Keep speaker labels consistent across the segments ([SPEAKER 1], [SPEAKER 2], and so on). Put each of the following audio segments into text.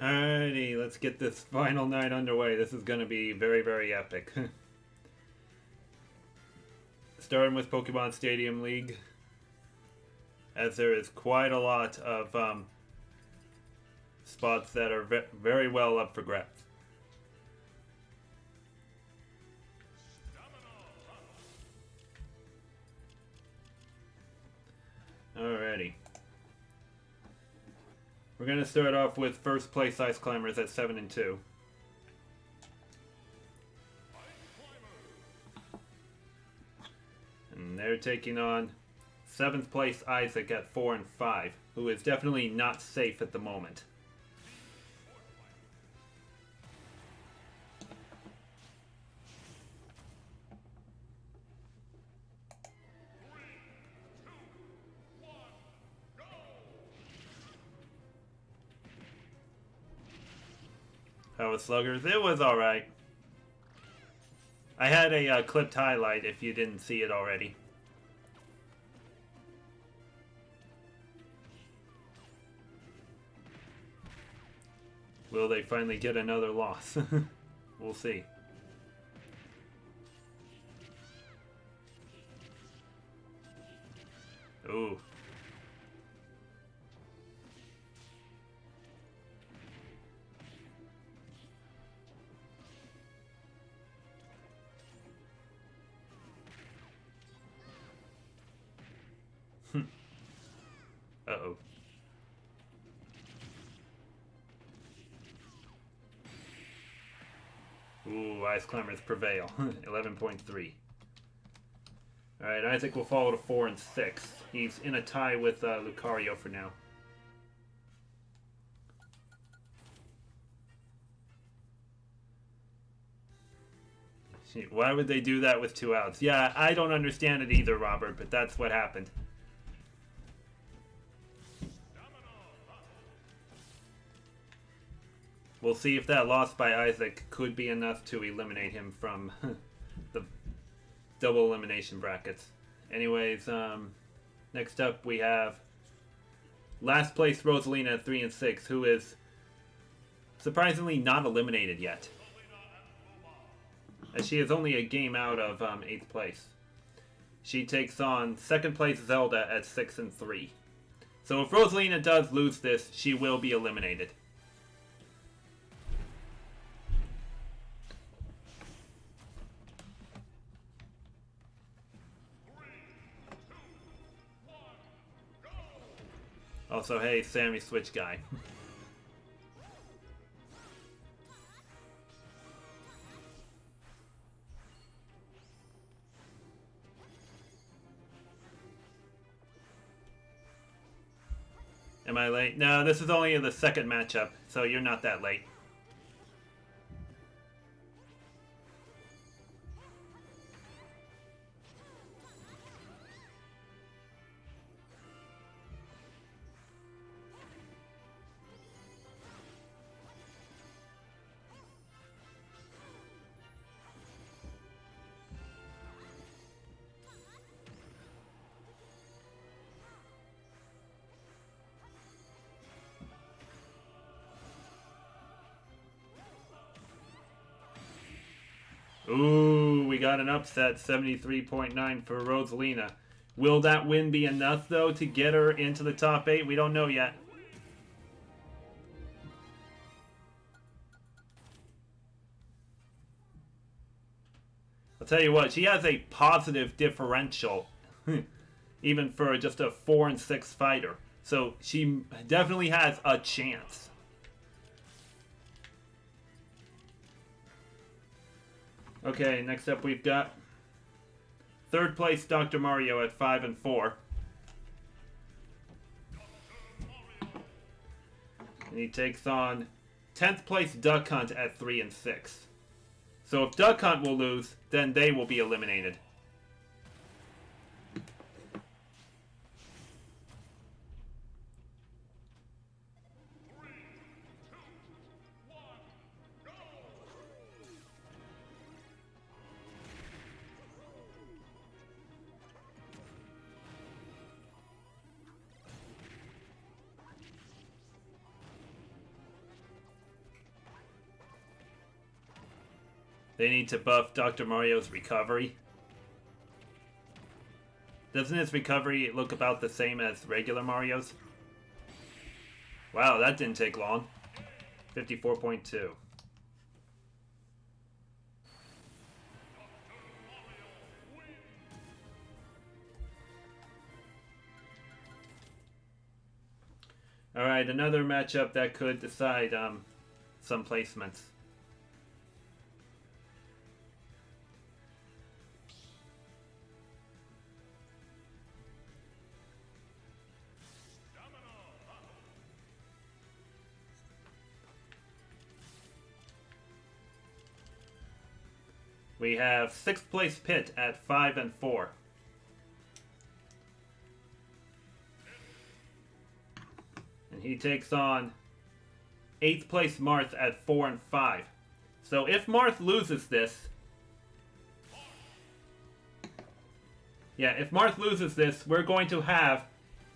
[SPEAKER 1] Alrighty, let's get this final night underway. This is going to be very, very epic. Starting with Pokemon Stadium League, as there is quite a lot of spots that are very well up for grabs. Alrighty. We're going to start off with first place Ice Climbers at 7-2. And they're taking on 7th place Isaac at 4-5, who is definitely not safe at the moment. How was Sluggers? It was alright. I had a clipped highlight if you didn't see it already. Will they finally get another loss? We'll see. Ooh. Uh-oh. Ooh, Ice Climbers prevail. 11.3. Alright, Isaac will fall to 4-6. He's in a tie with Lucario for now. Why would they do that with 2 outs? Yeah, I don't understand it either, Robert, but that's what happened. We'll see if that loss by Isaac could be enough to eliminate him from the double elimination brackets. Anyways, next up we have last place Rosalina at 3-6, who is surprisingly not eliminated yet, as she is only a game out of 8th place. She takes on 2nd place Zelda at 6-3. So if Rosalina does lose this, she will be eliminated. Also, hey, Sammy Switch guy. Am I late? No, this is only the 2nd matchup, so you're not that late. Ooh, we got an upset, 73.9 for Rosalina. Will that win be enough, though, to get her into the top 8? We don't know yet. I'll tell you what, she has a positive differential, even for just a 4-6 fighter. So she definitely has a chance. Okay, next up we've got 3rd place Dr. Mario at 5-4. And he takes on 10th place Duck Hunt at 3-6. So if Duck Hunt will lose, then they will be eliminated. They need to buff Dr. Mario's recovery. Doesn't his recovery look about the same as regular Mario's? Wow, that didn't take long. 54.2. Alright, another matchup that could decide some placements. We have 6th place Pit at 5 and 4. And he takes on 8th place Marth at 4 and 5. So if Marth loses this... Yeah, if Marth loses this, we're going to have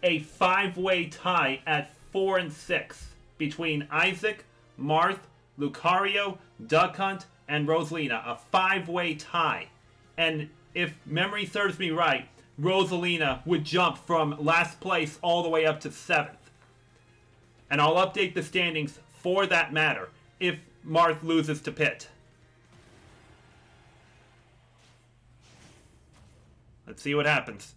[SPEAKER 1] a 5-way tie at 4 and 6 between Isaac, Marth, Lucario, Duck Hunt, and Rosalina. A 5-way tie. And if memory serves me right, Rosalina would jump from last place all the way up to 7th. And I'll update the standings for that matter if Marth loses to Pit. Let's see what happens.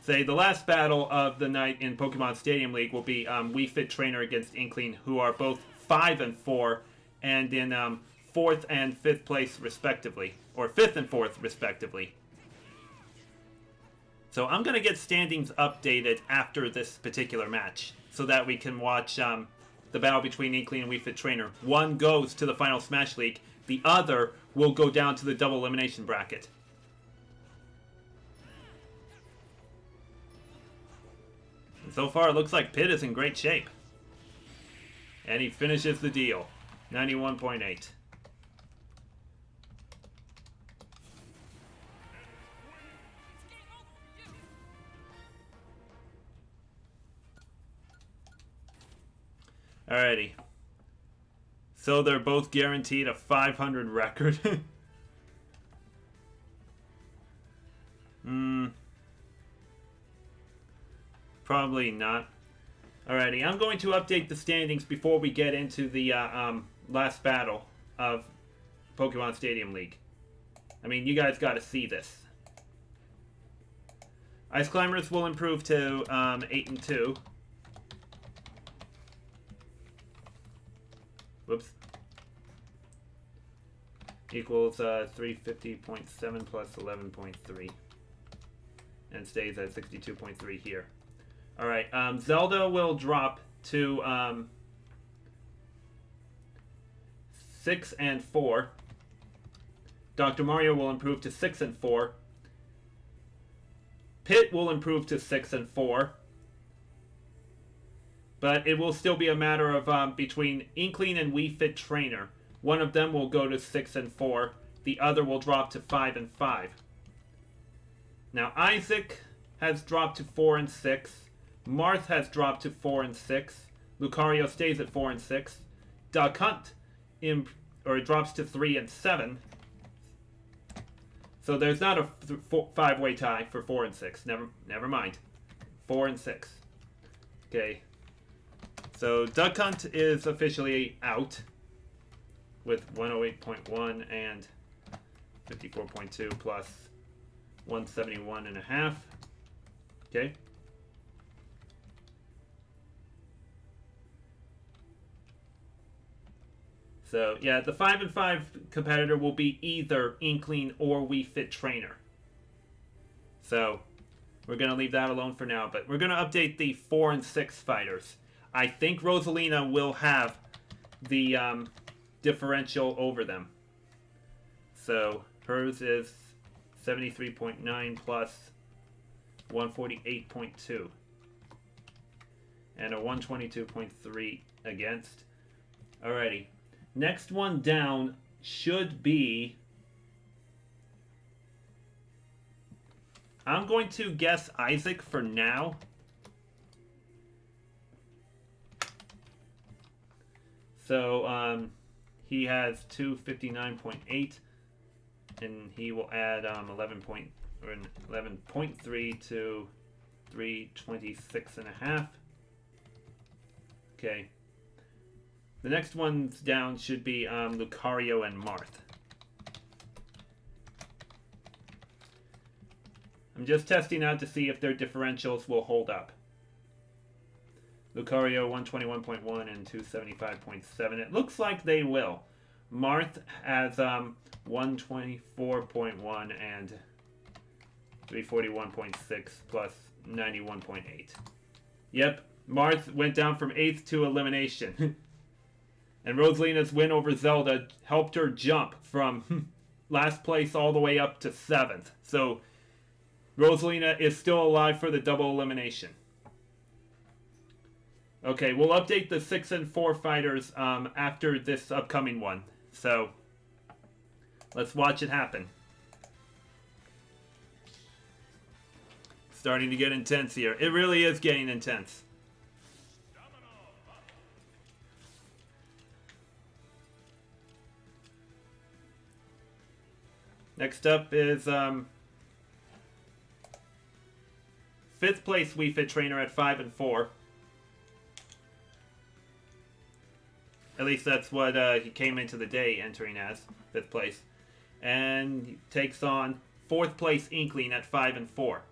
[SPEAKER 1] Say the last battle of the night in Pokemon Stadium League will be Wii Fit Trainer against Inkling, who are both 5 and 4, and in 4th and 5th place respectively, or 5th and 4th respectively. So I'm going to get standings updated after this particular match, so that we can watch the battle between Inkling and Wii Fit Trainer. One goes to the final Smash League, the other will go down to the double elimination bracket. So far, it looks like Pit is in great shape. And he finishes the deal. 91.8. Alrighty. So they're both guaranteed a 500 record. Probably not. Alrighty, I'm going to update the standings before we get into the last battle of Pokemon Stadium League. I mean, you guys got to see this. Ice Climbers will improve to 8 and 2. Whoops. Equals 350.7 plus 11.3. And stays at 62.3 here. Alright, Zelda will drop to 6 and 4. Dr. Mario will improve to 6 and 4. Pit will improve to 6 and 4. But it will still be a matter of between Inkling and Wii Fit Trainer. One of them will go to 6 and 4. The other will drop to 5 and 5. Now Isaac has dropped to 4 and 6. Marth has dropped to 4 and 6. Lucario stays at 4 and 6. Duck Hunt drops to 3 and 7. So there's not a 5-way tie for 4 and 6. Never mind. 4 and 6. Okay. So Duck Hunt is officially out with 108.1 and 54.2 plus 171.5. Okay. So, yeah, the 5 and 5 competitor will be either Inkling or Wii Fit Trainer. So, we're going to leave that alone for now. But we're going to update the 4 and 6 fighters. I think Rosalina will have the differential over them. So, hers is 73.9 plus 148.2. And a 122.3 against. Alrighty. Next one down should be I'm going to guess Isaac for now. So, he has 259.8, and he will add 11.3 to 326.5. Okay. The next ones down should be Lucario and Marth. I'm just testing out to see if their differentials will hold up. Lucario 121.1 and 275.7. It looks like they will. Marth has 124.1 and 341.6 plus 91.8. Yep, Marth went down from 8th to elimination. And Rosalina's win over Zelda helped her jump from last place all the way up to 7th. So Rosalina is still alive for the double elimination. Okay, we'll update the 6 and 4 fighters after this upcoming one. So, let's watch it happen. Starting to get intense here. It really is getting intense. Next up is 5th place Wii Fit Trainer at 5 and 4. At least that's what he came into the day entering as, 5th place. And he takes on 4th place Inkling at 5 and 4.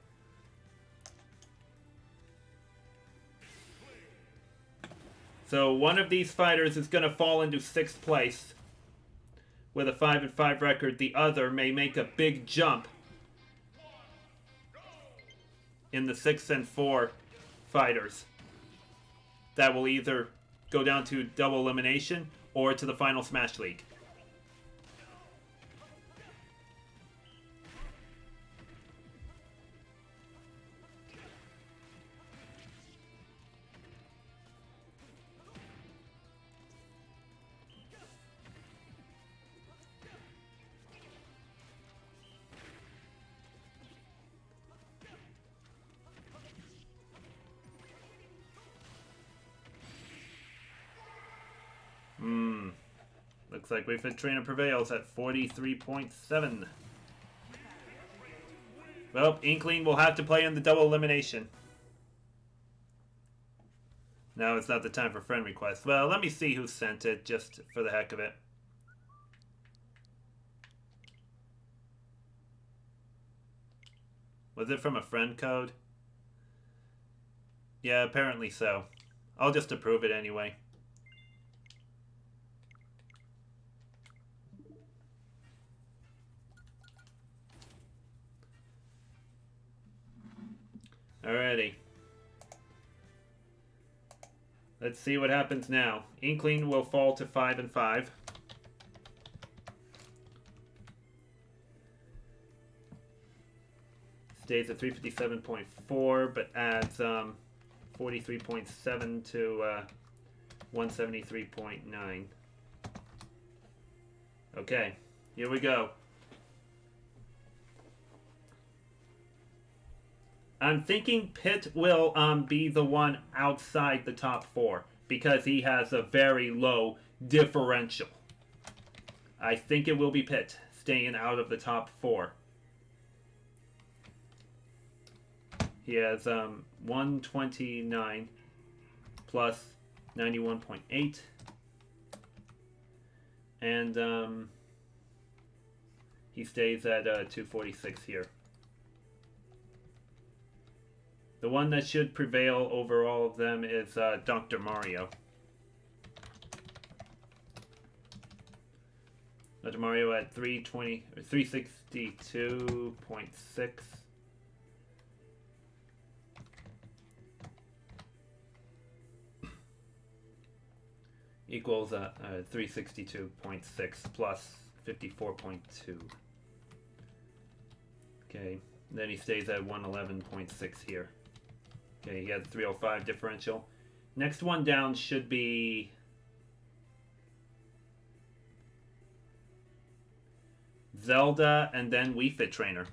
[SPEAKER 1] So one of these fighters is going to fall into 6th place with a 5 and 5 record. The other may make a big jump in the 6 and 4 fighters. That will either go down to double elimination or to the final Smash League. Looks like Wii Fit Trainer prevails at 43.7. Well, Inkling will have to play in the double elimination. Now it's not the time for friend requests. Well, let me see who sent it, just for the heck of it. Was it from a friend code? Yeah, apparently so. I'll just approve it anyway. Alrighty. Let's see what happens now. Inkling will fall to 5 and 5. Stays at 357.4, but adds 43.7 to 173.9. Okay, here we go. I'm thinking Pitt will be the one outside the top 4 because he has a very low differential. I think it will be Pitt staying out of the top 4. He has 129 plus 91.8 and he stays at 246 here. The one that should prevail over all of them is Dr. Mario. Dr. Mario at 362.6. Equals 362.6 plus 54.2. Okay, then he stays at 111.6 here. Okay, he has 305 differential. Next one down should be Zelda and then Wii Fit Trainer.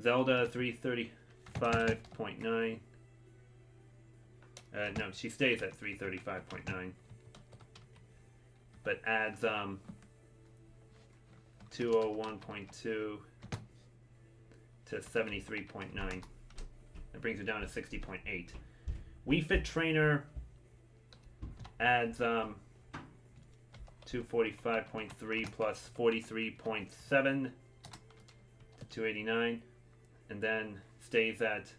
[SPEAKER 1] Zelda 335.9. No, she stays at 335.9. But adds 201.2 to 73.9. That brings it down to 60.8. Wii Fit Trainer adds 245.3 plus 43.7 to 289, and then stays at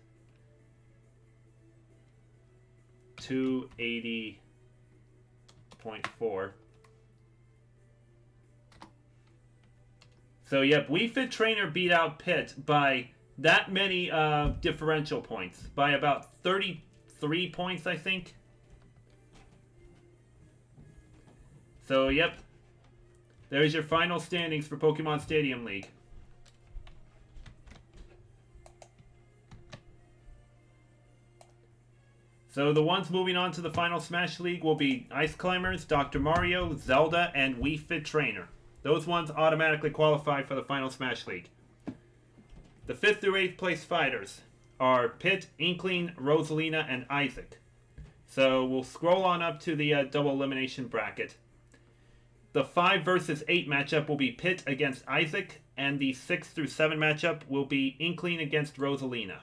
[SPEAKER 1] 280.4. So yep, Wii Fit Trainer beat out Pit by that many differential points, by about 33 points, I think. So yep, there's your final standings for Pokemon Stadium League. So the ones moving on to the final Smash League will be Ice Climbers, Dr. Mario, Zelda, and Wii Fit Trainer. Those ones automatically qualify for the final Smash League. The 5th through 8th place fighters are Pit, Inkling, Rosalina, and Isaac. So we'll scroll on up to the double elimination bracket. The 5 versus 8 matchup will be Pit against Isaac, and the 6 through 7 matchup will be Inkling against Rosalina.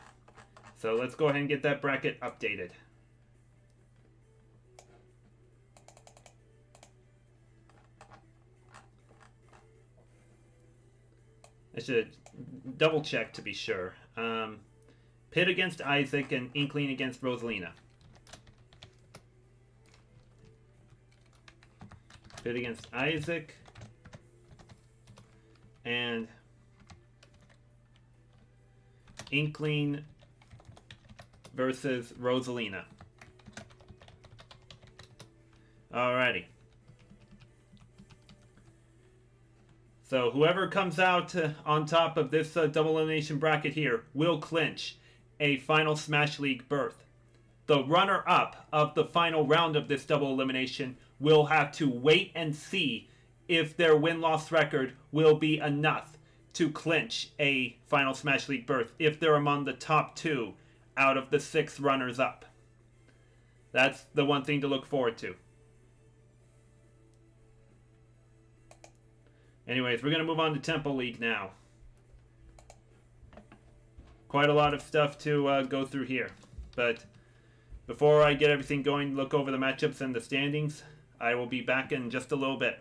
[SPEAKER 1] So let's go ahead and get that bracket updated. I should double check to be sure. Pit against Isaac and Inkling against Rosalina. Pit against Isaac and Inkling versus Rosalina. Alrighty. So whoever comes out on top of this double elimination bracket here will clinch a final Smash League berth. The runner-up of the final round of this double elimination will have to wait and see if their win-loss record will be enough to clinch a final Smash League berth if they're among the top 2 out of the 6 runners-up. That's the one thing to look forward to. Anyways, we're going to move on to Tempo League now. Quite a lot of stuff to go through here. But before I get everything going, look over the matchups and the standings, I will be back in just a little bit.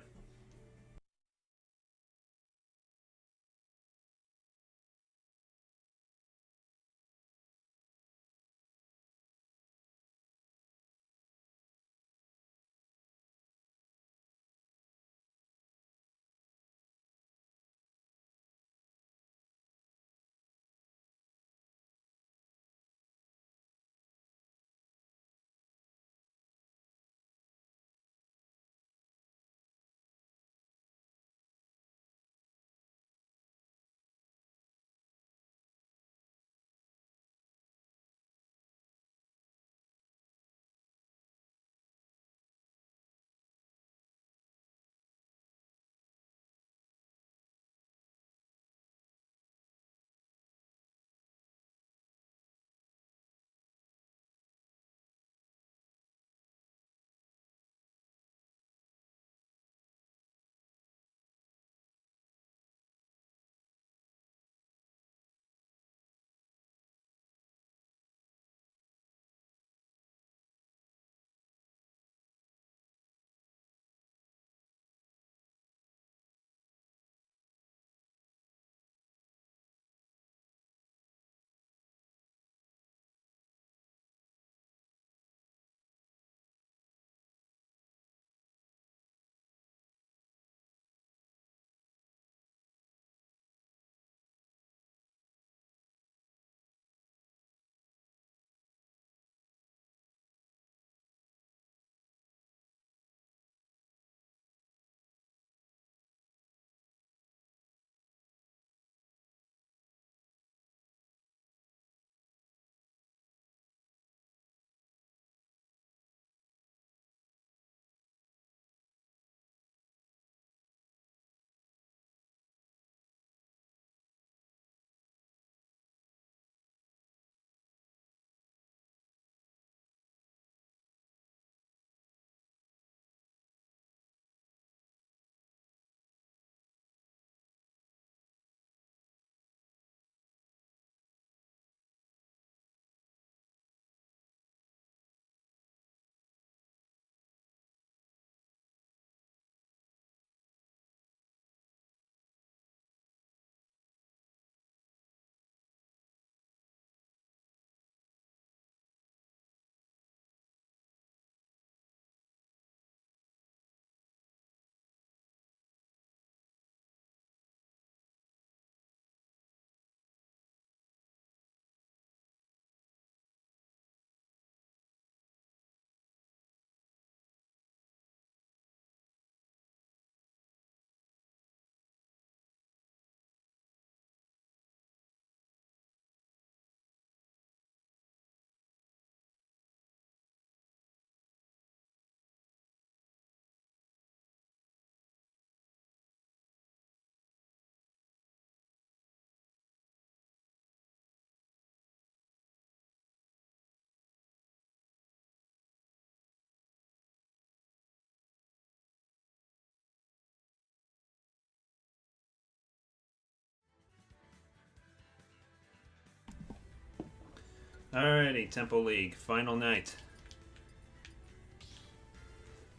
[SPEAKER 1] Alrighty, Temple League, final night.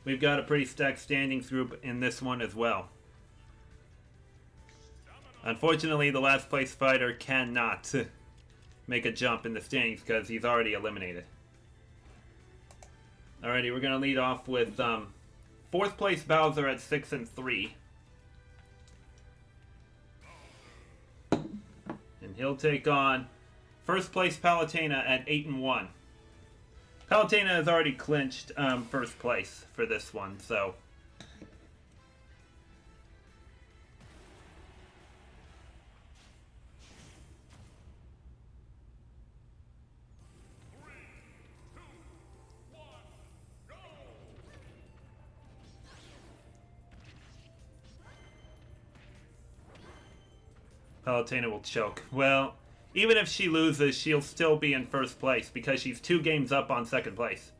[SPEAKER 1] We've got a pretty stacked standings group in this one as well. Unfortunately, the last place fighter cannot make a jump in the standings because he's already eliminated. Alrighty, we're going to lead off with 4th place Bowser at 6-3. And he'll take on 1st place Palutena at 8-1. Palutena has already clinched 1st place for this one, so... Palutena will choke. Well, even if she loses, she'll still be in 1st place because she's 2 games up on 2nd place.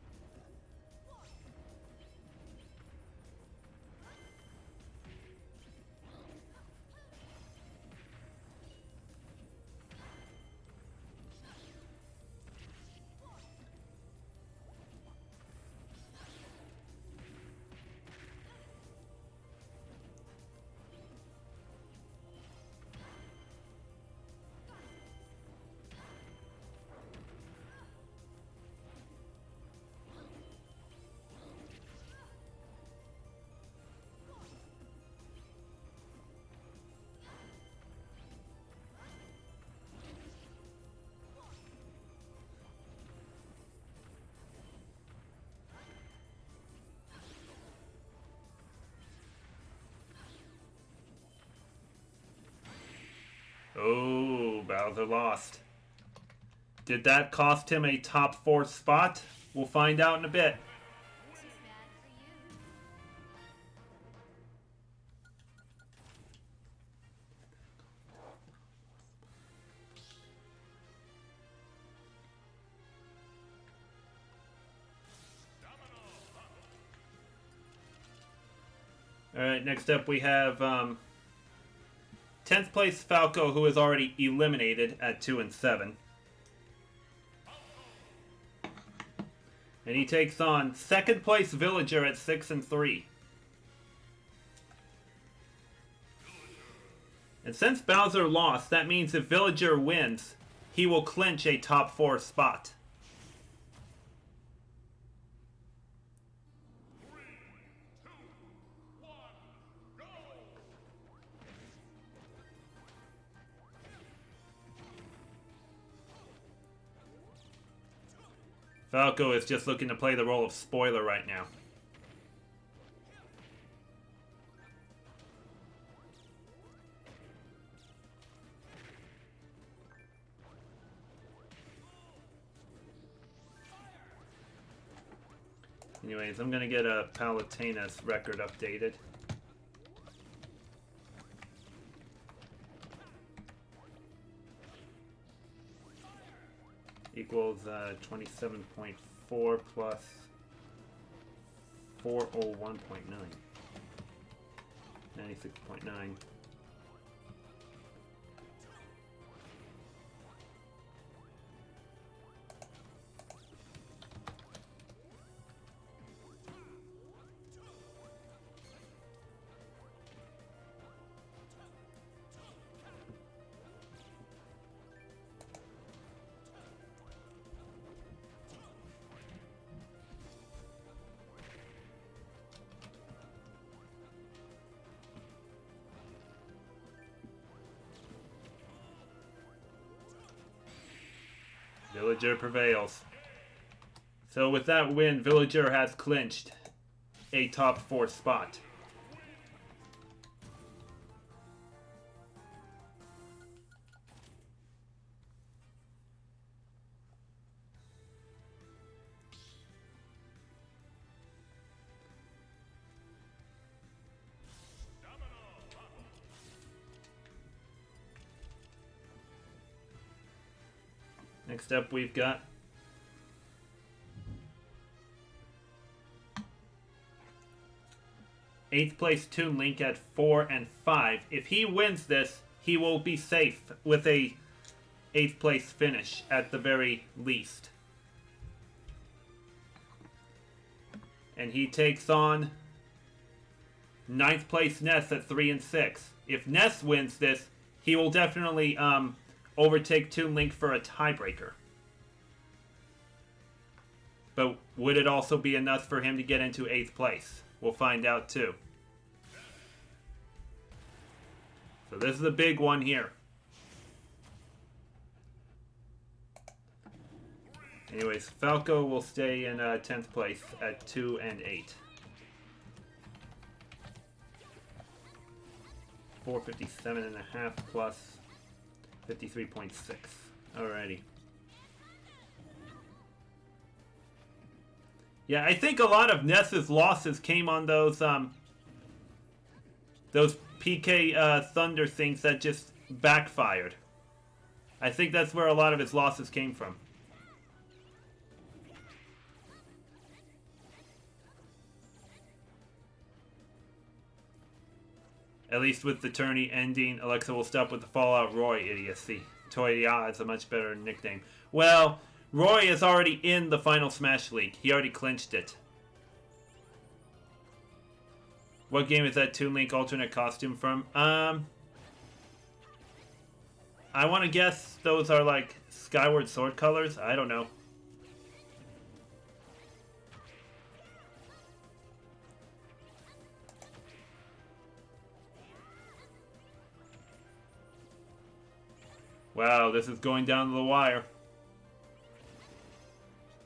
[SPEAKER 1] Oh, Bowser lost. Did that cost him a top 4 spot? We'll find out in a bit. Alright, next up we have 10th place Falco, who is already eliminated at 2-7. And he takes on 2nd place Villager at 6-3. And since Bowser lost, that means if Villager wins, he will clinch a top 4 spot. Falco is just looking to play the role of spoiler right now. Anyways, I'm going to get a Palutena's record updated. Equals 27.4 plus 401.9. 96.9. Villager prevails. So with that win, Villager has clinched a top 4 spot. Next up, we've got eighth place Toon Link at 4-5. If he wins this, he will be safe with a 8th place finish at the very least. And he takes on 9th place Ness at 3 and 6. If Ness wins this, he will definitely overtake Toon Link for a tiebreaker. But would it also be enough for him to get into 8th place? We'll find out too. So this is a big one here. Anyways, Falco will stay in 10th place at 2 and 8. 457.5 plus 53.6. Alrighty. Yeah, I think a lot of Ness's losses came on those PK Thunder things that just backfired. I think that's where a lot of his losses came from. At least with the tourney ending, Alexa will stop with the Fallout Roy idiocy. Toya is a much better nickname. Well, Roy is already in the Final Smash League. He already clinched it. What game is that Toon Link alternate costume from? I want to guess those are like Skyward Sword colors. I don't know. Wow, this is going down to the wire.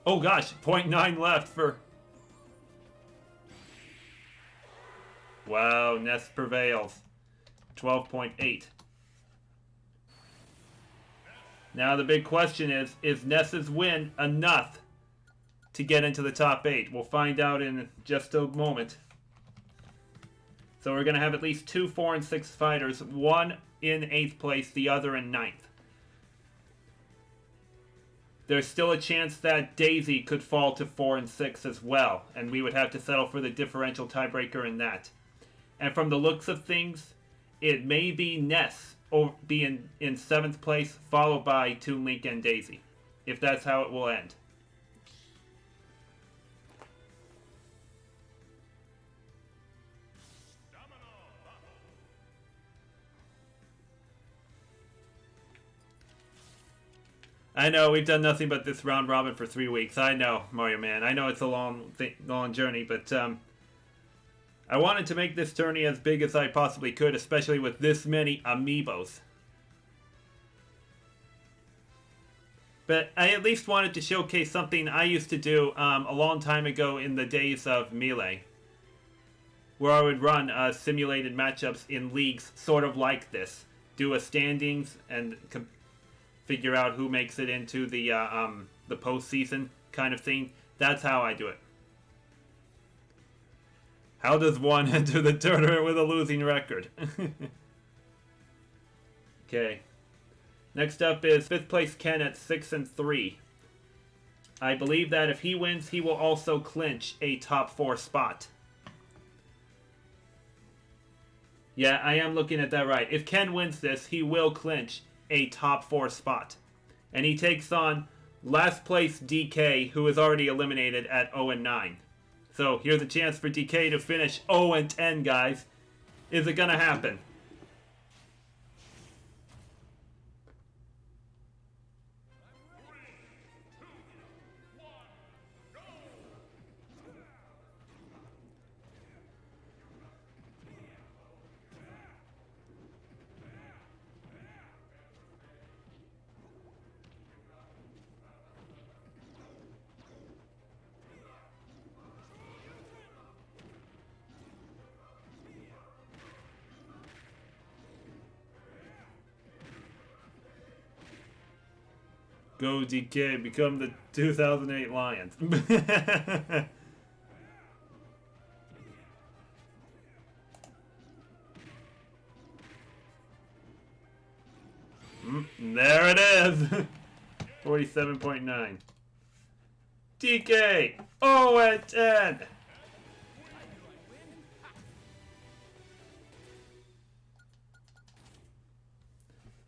[SPEAKER 1] Oh gosh, 0.9 left for... Wow, Ness prevails. 12.8. Now the big question is Ness's win enough to get into the top 8? We'll find out in just a moment. So we're going to have at least 2 4 and 6 fighters, one in 8th place, the other in 9th. There's still a chance that Daisy could fall to 4 and 6 as well, and we would have to settle for the differential tiebreaker in that. And from the looks of things, it may be Ness or be in 7th place, followed by Toon Link and Daisy, if that's how it will end. I know, we've done nothing but this round robin for 3 weeks. I know, Mario Man. I know it's a long journey, but I wanted to make this tourney as big as I possibly could, especially with this many amiibos. But I at least wanted to showcase something I used to do a long time ago in the days of Melee, where I would run simulated matchups in leagues sort of like this. Do a standings and figure out who makes it into the postseason kind of thing. That's how I do it. How does one enter the tournament with a losing record? Okay. Next up is 5th place Ken at 6 and 3. I believe that if he wins, he will also clinch a top 4 spot. Yeah, I am looking at that right. If Ken wins this, he will clinch a top 4 spot. And he takes on last place DK, who is already eliminated at 0 and 9. So here's a chance for DK to finish 0 and 10, guys. Is it gonna happen? Go DK, become the 2008 Lions. There it is. 47.9. DK. Oh, at 10.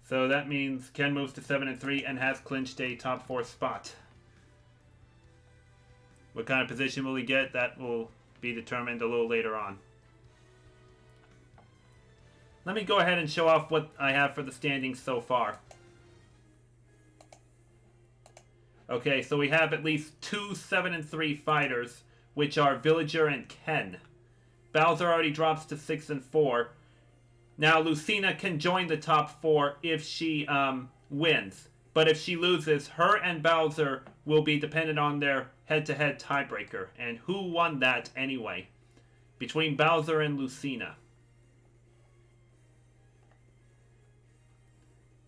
[SPEAKER 1] So that means Ken moves to 7-3 and has clinched a top 4 spot. What kind of position will he get? That will be determined a little later on. Let me go ahead and show off what I have for the standings so far. Okay, so we have at least 2 7-3 fighters, which are Villager and Ken. Bowser already drops to 6-4. Now Lucina can join the top 4 if she wins. But if she loses, her and Bowser will be dependent on their head-to-head tiebreaker. And who won that anyway? Between Bowser and Lucina.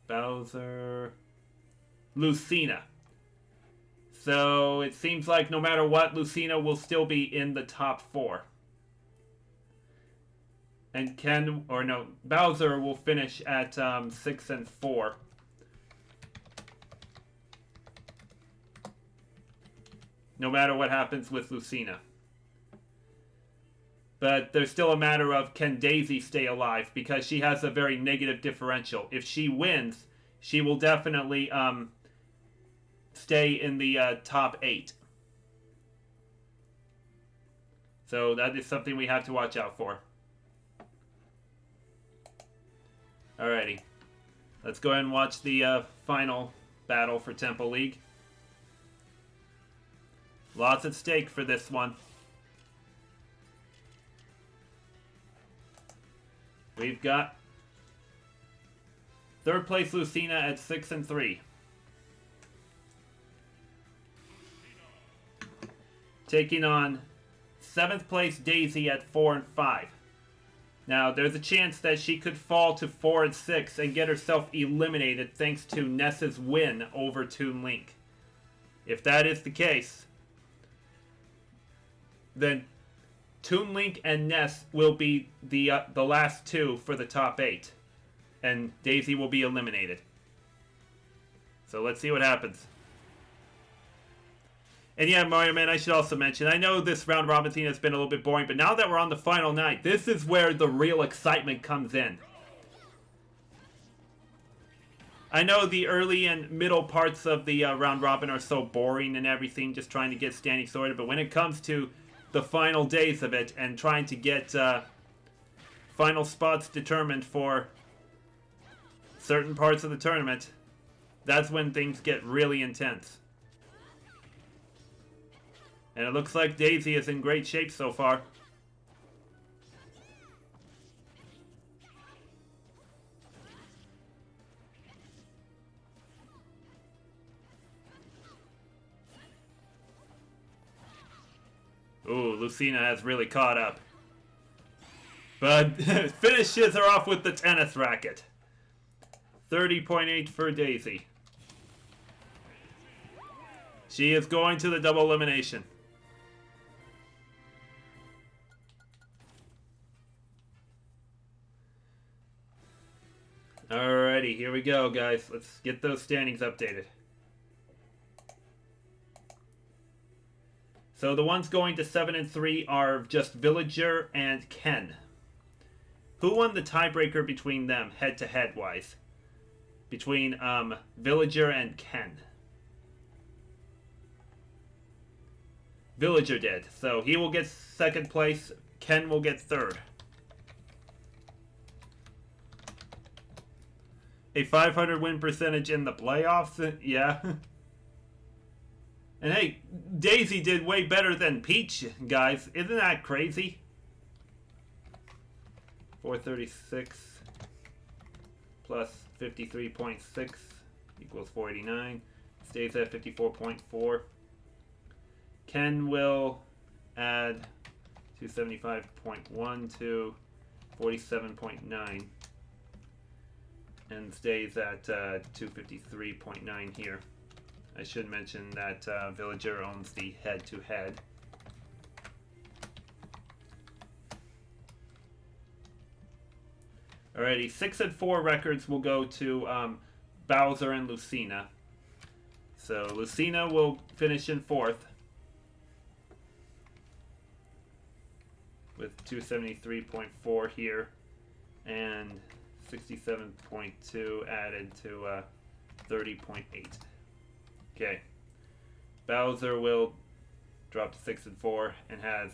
[SPEAKER 1] Bowser... Lucina. So it seems like no matter what, Lucina will still be in the top 4. And Bowser will finish at 6-4. No matter what happens with Lucina. But there's still a matter of, can Daisy stay alive? Because she has a very negative differential. If she wins, she will definitely stay in the top 8. So that is something we have to watch out for. Alrighty. Let's go ahead and watch the final battle for Temple League. Lots at stake for this one. We've got 3rd place Lucina at 6-3. Taking on 7th place Daisy at 4-5. Now, there's a chance that she could fall to 4-6 and get herself eliminated thanks to Ness's win over Toon Link. If that is the case, then Toon Link and Ness will be the last 2 for the top 8. And Daisy will be eliminated. So let's see what happens. And yeah, Mario Man, I should also mention, I know this round robin thing has been a little bit boring, but now that we're on the final night, this is where the real excitement comes in. I know the early and middle parts of the round robin are so boring and everything, just trying to get standings sorted, but when it comes to the final days of it and trying to get final spots determined for certain parts of the tournament, that's when things get really intense. And it looks like Daisy is in great shape so far. Ooh, Lucina has really caught up. But finishes her off with the tennis racket. 30.8 for Daisy. She is going to the double elimination. Alrighty, here we go, guys. Let's get those standings updated. So the ones going to 7-3 are just Villager and Ken. Who won the tiebreaker between them, head-to-head wise? Between Villager and Ken. Villager did. So he will get 2nd place. Ken will get 3rd. A 500 win percentage in the playoffs? Yeah. And hey, Daisy did way better than Peach, guys. Isn't that crazy? 436 plus 53.6 equals 489. Stays at 54.4. Ken will add 275.1 to 47.9. And stays at 253.9 here. I should mention that Villager owns the head-to-head. Alrighty, 6-4 records will go to Bowser and Lucina. So Lucina will finish in 4th with 273.4 here, and 67.2 added to 30.8. Okay. Bowser will drop to 6 and 4 and has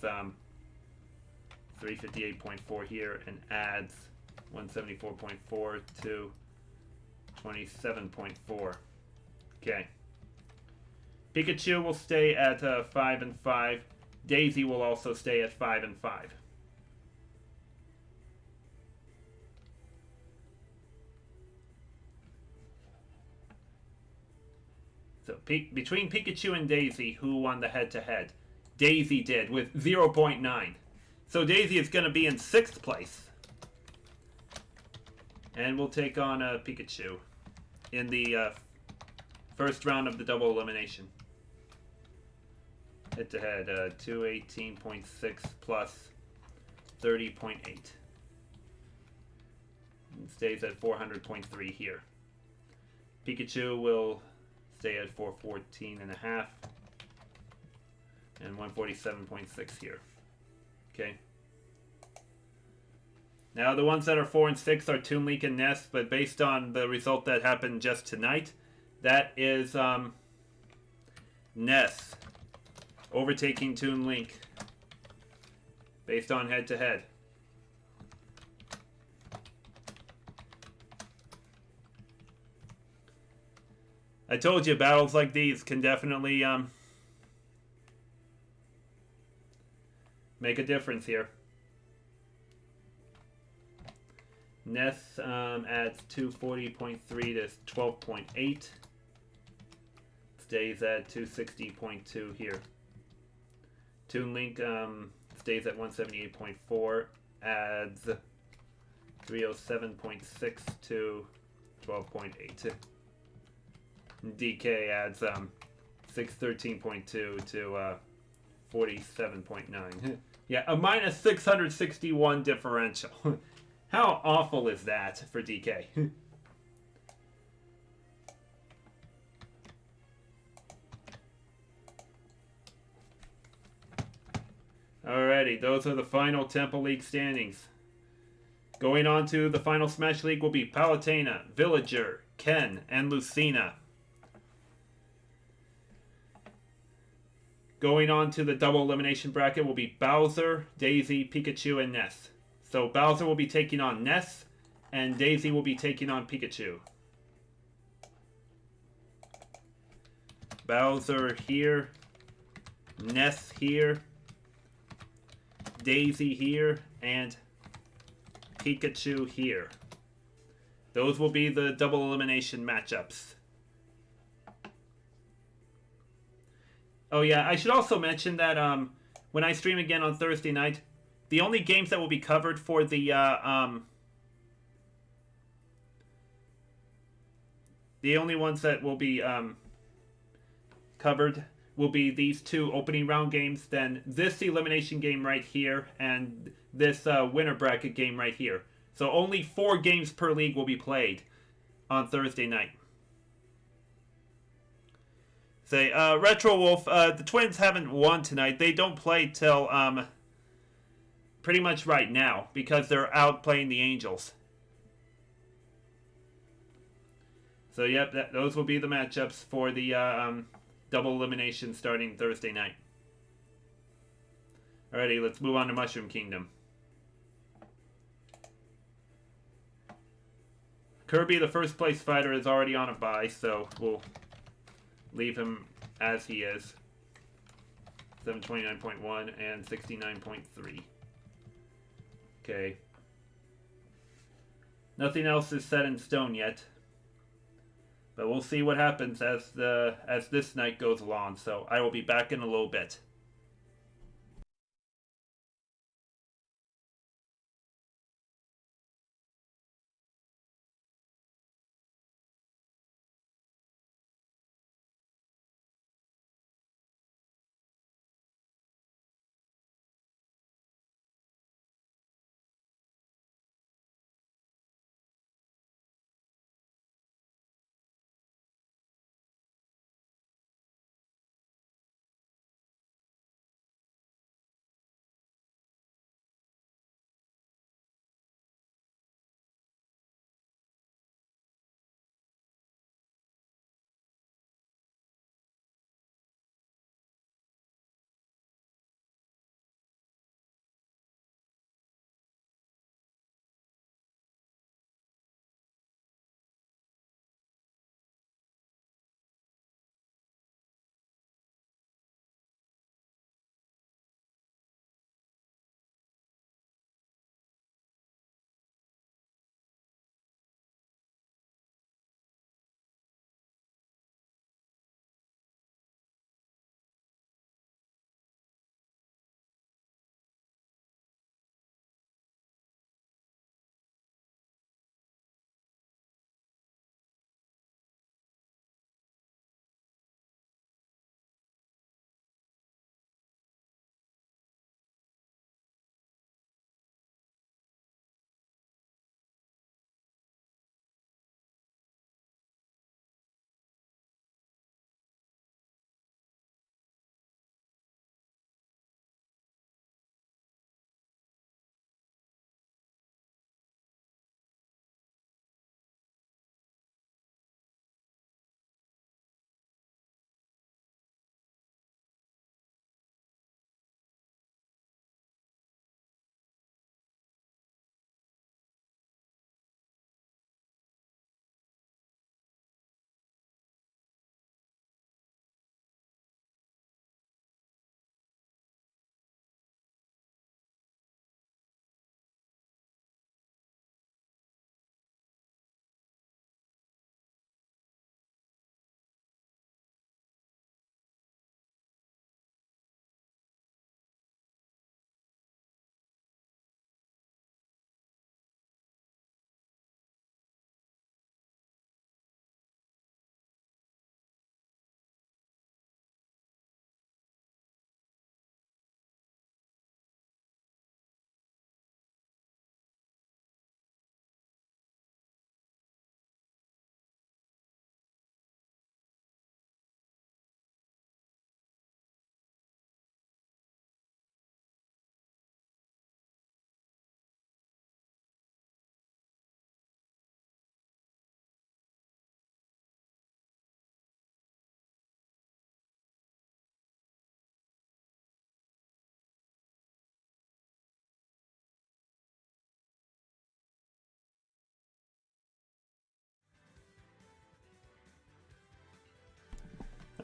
[SPEAKER 1] 358.4 here and adds 174.4 to 27.4. Okay. Pikachu will stay at 5 and 5. Daisy will also stay at 5 and 5. So between Pikachu and Daisy, who won the head-to-head? Daisy did with 0.9. So Daisy is going to be in 6th place. And we'll take on Pikachu in the first round of the double elimination. Head-to-head, 218.6 plus 30.8. And stays at 400.3 here. Pikachu will stay at 414.5 and 147.6 here. Okay. Now the ones that are 4 and 6 are Toon Link and Ness, but based on the result that happened just tonight, that is Ness overtaking Toon Link based on head-to-head. I told you, battles like these can definitely make a difference here. Ness adds 240.3 to 12.8. Stays at 260.2 here. Toon Link stays at 178.4. Adds 307.6 to 12.8. DK adds 613.2 to 47.9. Yeah, a minus 661 differential. How awful is that for DK? Alrighty, those are the final Temple League standings. Going on to the final Smash League will be Palutena, Villager, Ken, and Lucina. Going on to the double elimination bracket will be Bowser, Daisy, Pikachu, and Ness. So Bowser will be taking on Ness, and Daisy will be taking on Pikachu. Bowser here, Ness here, Daisy here, and Pikachu here. Those will be the double elimination matchups. Oh yeah, I should also mention that when I stream again on Thursday night, the only games that will be covered for the only ones that will be covered will be these 2 opening round games, then this elimination game right here, and this winner bracket game right here. So only 4 games per league will be played on Thursday night. Say, Retro Wolf, the Twins haven't won tonight. They don't play till pretty much right now because they're out playing the Angels. So yep, those will be the matchups for the double elimination starting Thursday night. Alrighty, let's move on to Mushroom Kingdom. Kirby, the first place fighter, is already on a bye, so we'll leave him as he is. 729.1 and 69.3. Okay. Nothing else is set in stone yet. But we'll see what happens as this night goes along. So I will be back in a little bit.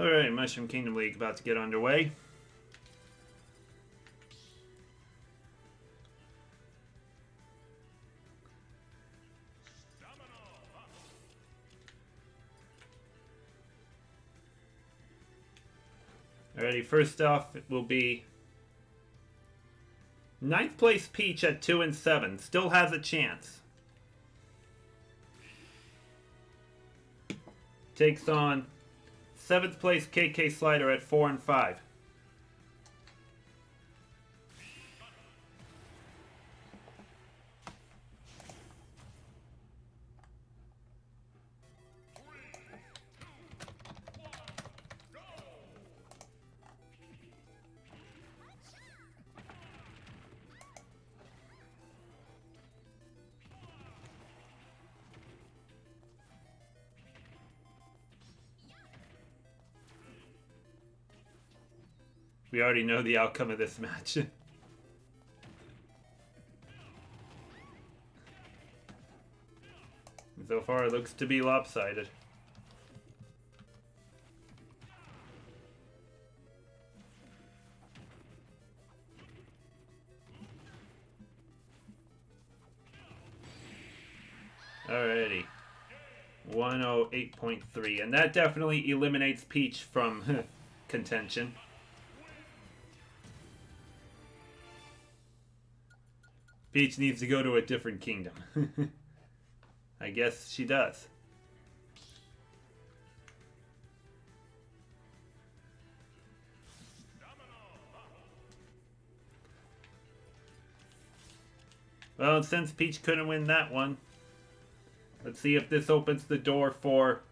[SPEAKER 1] Alright, Mushroom Kingdom League about to get underway. Alrighty, first off it will be 9th place Peach at 2 and 7. Still has a chance. Takes on 7th place KK Slider at 4 and 5. We already know the outcome of this match. So far, it looks to be lopsided. Alrighty. 108.3. And that definitely eliminates Peach from contention. Peach needs to go to a different kingdom. I guess she does. Well, since Peach couldn't win that one, let's see if this opens the door for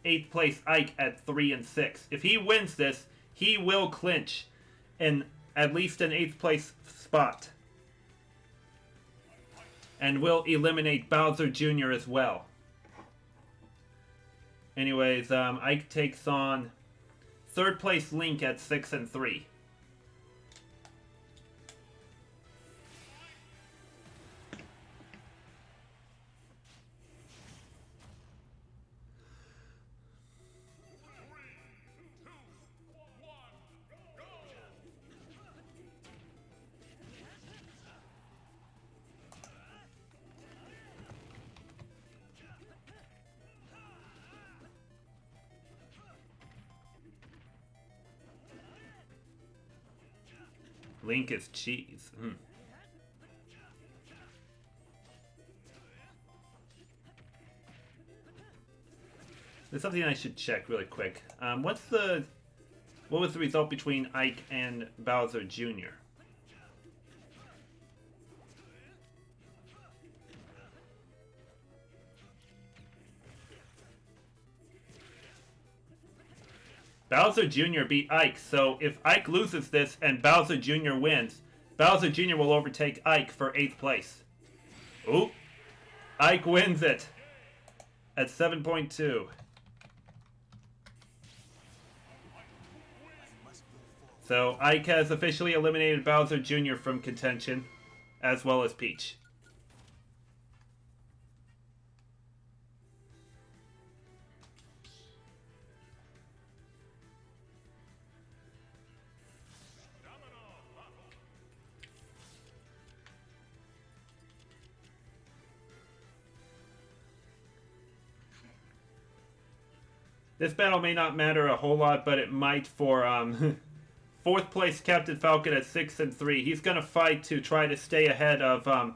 [SPEAKER 1] 8th place Ike at 3 and 6. If he wins this, he will clinch in at least an 8th place spot. And will eliminate Bowser Jr. as well. Anyways, Ike takes on 3rd place Link at 6 and 3. Link is cheese. There's something I should check really quick. What was the result between Ike and Bowser Jr.? Bowser Jr. beat Ike, so if Ike loses this and Bowser Jr. wins, Bowser Jr. will overtake Ike for 8th place. Ooh. Ike wins it at 7.2. So Ike has officially eliminated Bowser Jr. from contention, as well as Peach. This battle may not matter a whole lot, but it might for 4th place Captain Falcon at 6 and 3. He's going to fight to try to stay ahead of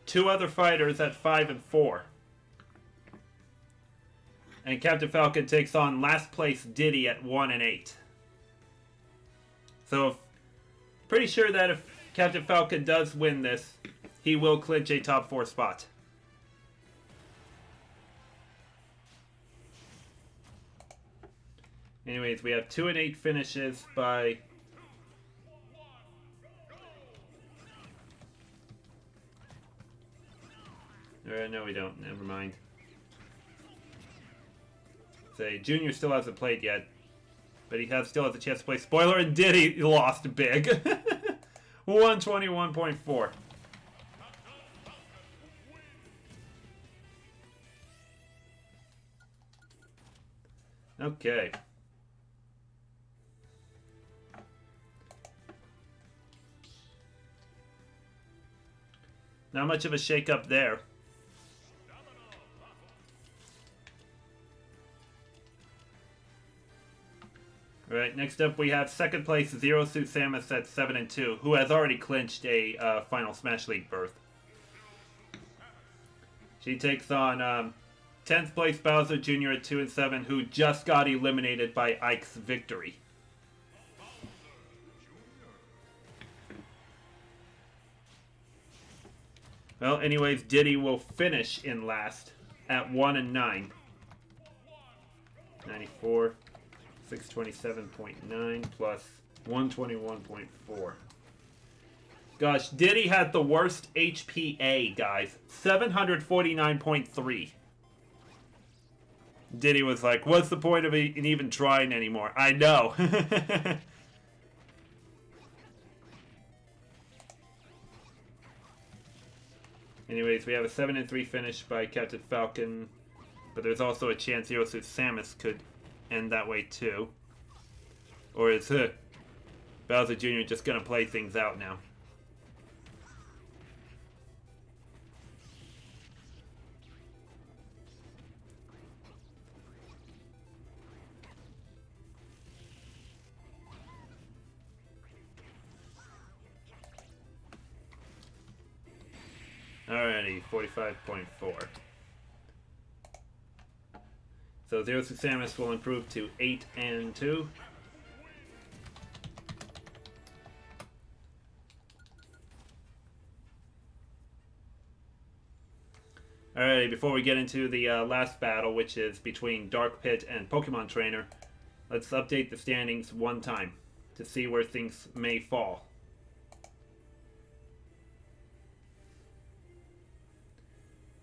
[SPEAKER 1] 2 other fighters at 5 and 4. And Captain Falcon takes on last place Diddy at 1 and 8. So, pretty sure that if Captain Falcon does win this, he will clinch a top 4 spot. Anyways, we have 2 and 8 finishes by no, we don't. Never mind. Say, Junior still hasn't played yet, but he still has a chance to play. Spoiler, and Diddy lost big. 121.4. Okay. Not much of a shakeup there. Alright, next up we have second place Zero Suit Samus at 7-2, who has already clinched a final Smash League berth. She takes on 10th place Bowser Jr. at 2-7, who just got eliminated by Ike's victory. Well, anyways, Diddy will finish in last at 1-9. 94, 627.9 plus 121.4. Gosh, Diddy had the worst HPA, guys. 749.3. Diddy was like, what's the point of even trying anymore? I know. Anyways, we have a 7-3 finish by Captain Falcon, but there's also a chance Zero Suit Samus could end that way too. Or is Bowser Jr. just gonna play things out now? Alrighty, 45.4. So Zero Suit Samus will improve to 8-2. Alrighty, before we get into the last battle, which is between Dark Pit and Pokemon Trainer, let's update the standings one time to see where things may fall.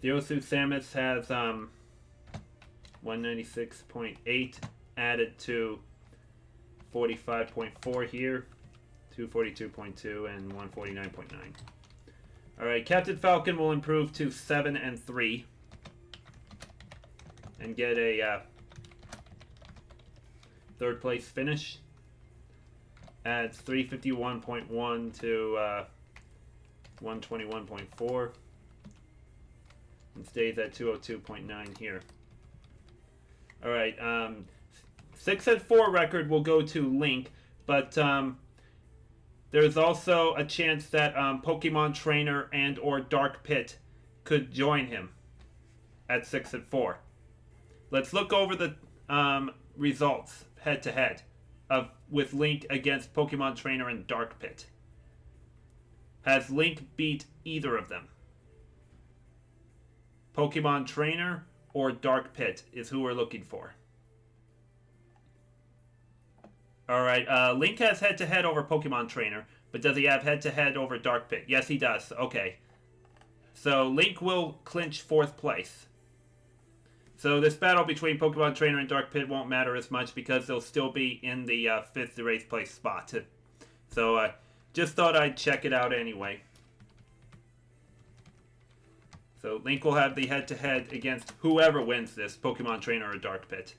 [SPEAKER 1] Zero Suit Samus has 196.8 added to 45.4 here, 242.2 and 149.9. Alright, Captain Falcon will improve to 7-3 and get a third place finish. Adds 351.1 to 121.4 and stays at 202.9 here. Alright, 6-4 record will go to Link, but there's also a chance that Pokemon Trainer and or Dark Pit could join him at 6-4. Let's look over the results head-to-head with Link against Pokemon Trainer and Dark Pit. Has Link beat either of them? Pokemon Trainer or Dark Pit is who we're looking for. Alright, Link has head-to-head over Pokemon Trainer, but does he have head-to-head over Dark Pit? Yes, he does. Okay. So, Link will clinch 4th place. So, this battle between Pokemon Trainer and Dark Pit won't matter as much because they'll still be in the 5th to 8th place spot. So, just thought I'd check it out anyway. So, Link will have the head-to-head against whoever wins this, Pokemon Trainer or Dark Pit.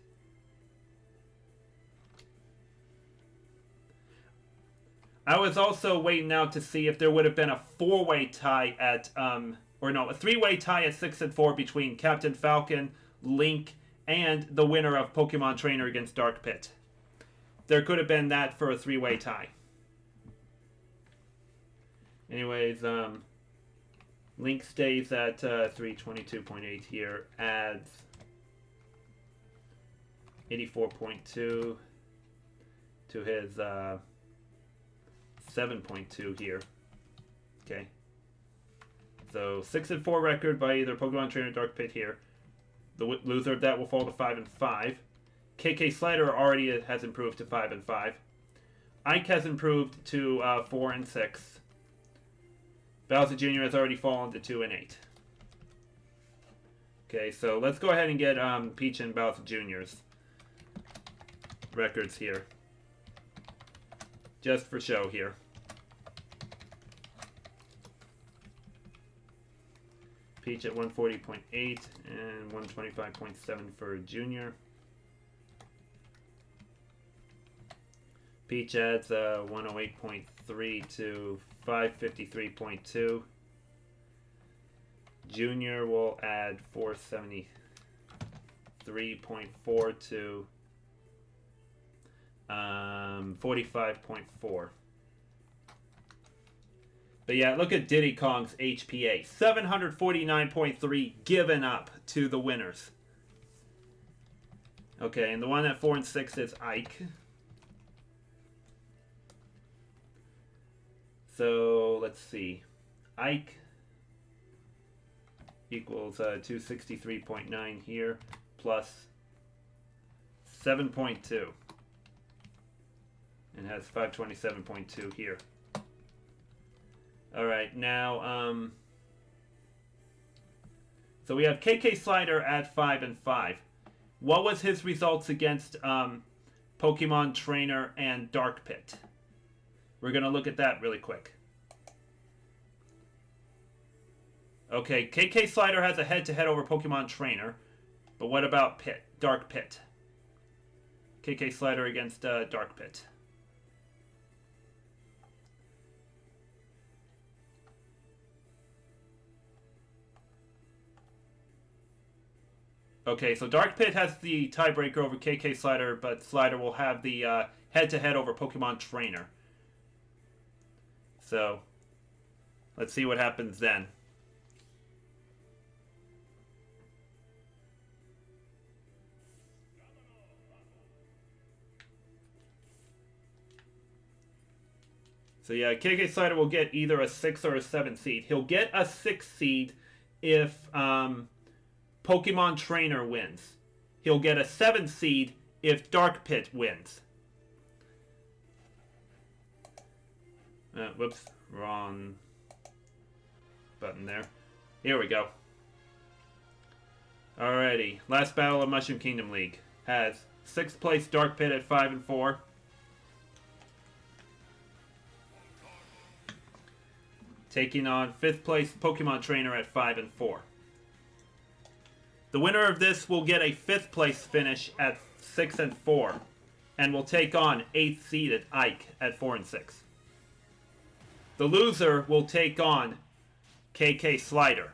[SPEAKER 1] I was also waiting out to see if there would have been a 4-way tie at, a 3-way tie at 6-4 between Captain Falcon, Link, and the winner of Pokemon Trainer against Dark Pit. There could have been that for a 3-way tie. Anyways, Link stays at 322.8 here, adds 84.2 to his 7.2 here. Okay. So 6-4 record by either Pokemon Trainer or Dark Pit here. The loser of that will fall to 5-5. KK Slider already has improved to 5-5. Ike has improved to 4-6. Bowser Jr. has already fallen to 2-8. Okay, so let's go ahead and get Peach and Bowser Jr.'s records here. Just for show here. Peach at 140.8 and 125.7 for Junior. Peach adds 108.3 to 553.2. Junior will add 473.4 to 45.4. But yeah, look at Diddy Kong's HPA. 749.3 given up to the winners. Okay, and the one at 4 and 6 is Ike. So, let's see. Ike equals 263.9 here, plus 7.2. And has 527.2 here. Alright, now, so we have KK Slider at 5 and 5. What was his results against Pokemon Trainer and Dark Pit? We're going to look at that really quick. Okay, KK Slider has a head-to-head over Pokemon Trainer. But what about Dark Pit? KK Slider against Dark Pit. Okay, so Dark Pit has the tiebreaker over KK Slider, but Slider will have the head-to-head over Pokemon Trainer. So, let's see what happens then. So yeah, KK Slider will get either a 6 or a 7 seed. He'll get a 6 seed if Pokemon Trainer wins. He'll get a 7 seed if Dark Pit wins. Whoops, wrong button there. Here we go. Alrighty, last battle of Mushroom Kingdom League has 6th place Dark Pit at 5 and 4. Taking on 5th place Pokemon Trainer at 5 and 4. The winner of this will get a 5th place finish at 6 and 4, and will take on 8th seeded Ike at 4 and 6. The loser will take on KK Slider.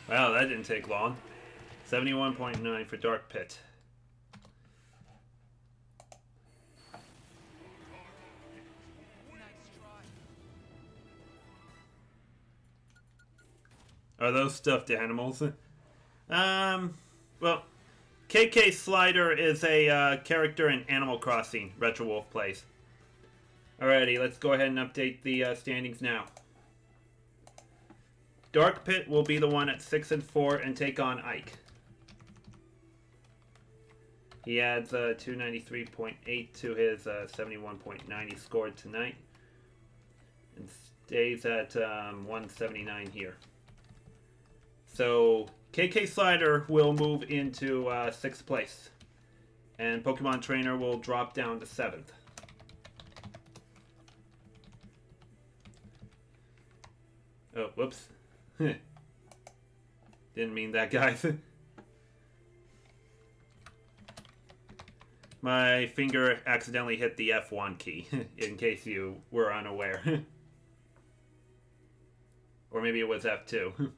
[SPEAKER 1] Wow, that didn't take long. 71.9 for Dark Pit. Are those stuffed animals? Well, KK Slider is a character in Animal Crossing Retro Wolf plays. Alrighty, let's go ahead and update the standings now. Dark Pit will be the one at 6 and 4 and take on Ike. He adds 293.8 to his 71.9 he scored tonight. And stays at 179 here. So KK Slider will move into 6th place. And Pokemon Trainer will drop down to 7th. Oh, whoops. Didn't mean that, guys. My finger accidentally hit the F1 key, in case you were unaware. Or maybe it was F2.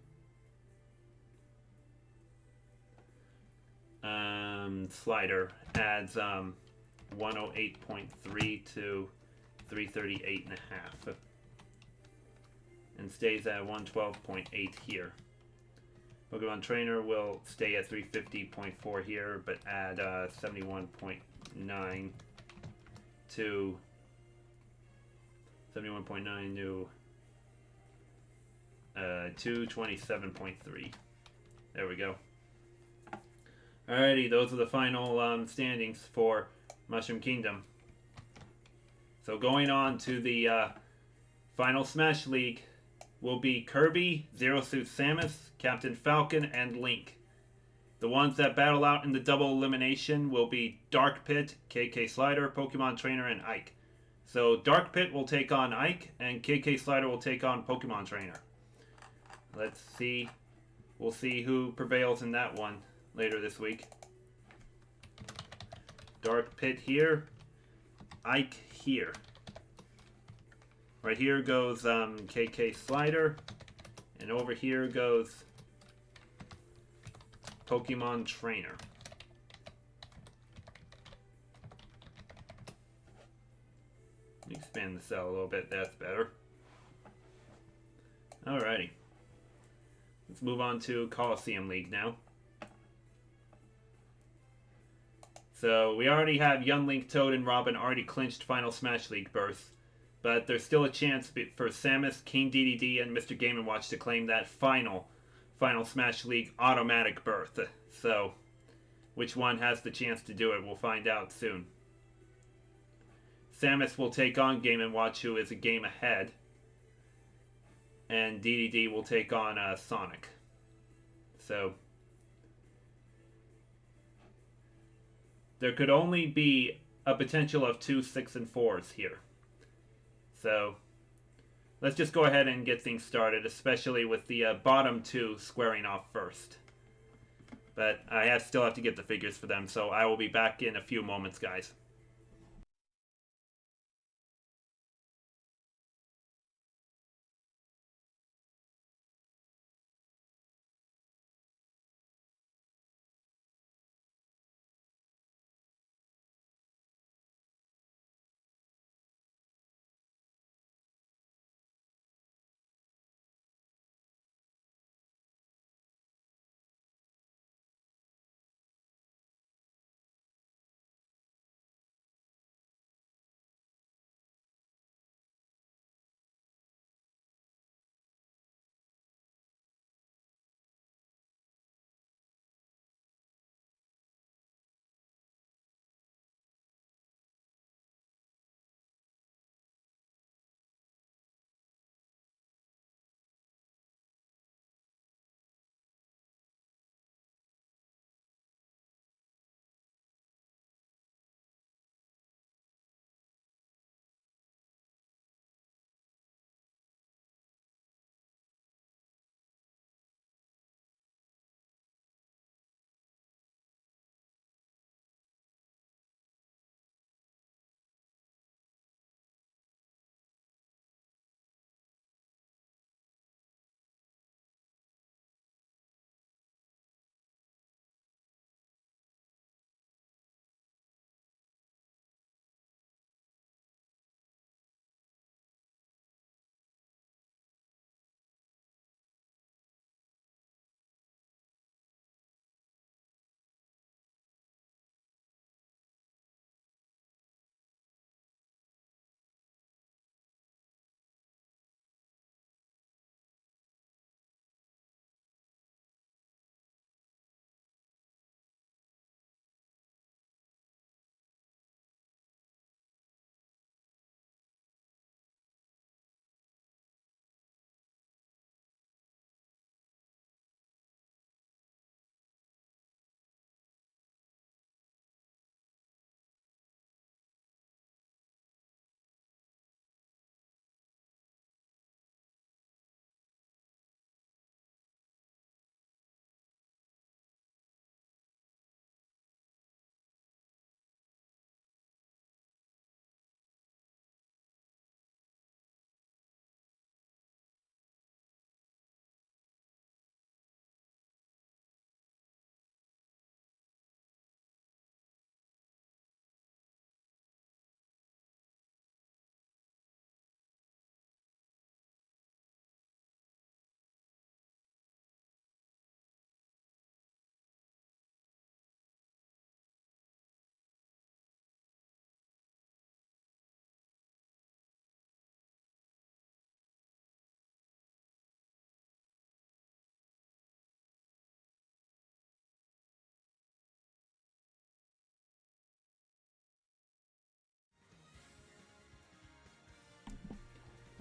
[SPEAKER 1] Slider adds 108.3 to 338.5. And stays at 112.8 here. Pokemon Trainer will stay at 350.4 here, but add 71.9 to 71.9 to 227.3. There we go. Alrighty, those are the final standings for Mushroom Kingdom. So going on to the final Smash League will be Kirby, Zero Suit Samus, Captain Falcon, and Link. The ones that battle out in the double elimination will be Dark Pit, KK Slider, Pokemon Trainer, and Ike. So Dark Pit will take on Ike, and KK Slider will take on Pokemon Trainer. Let's see. We'll see who prevails in that one later this week. Dark Pit here. Ike here. Right here goes KK Slider. And over here goes Pokemon Trainer. Expand the cell a little bit. That's better. Alrighty. Let's move on to Coliseum League now. So we already have Young Link, Toad, and Robin already clinched Final Smash League berths. But there's still a chance for Samus, King DDD, and Mr. Game & Watch to claim that final Smash League automatic berth. So, which one has the chance to do it, we'll find out soon. Samus will take on Game & Watch, who is a game ahead. And DDD will take on Sonic. So, there could only be a potential of 2 6 and 4s here. So, let's just go ahead and get things started, especially with the bottom 2 squaring off first. But I still have to get the figures for them, so I will be back in a few moments, guys.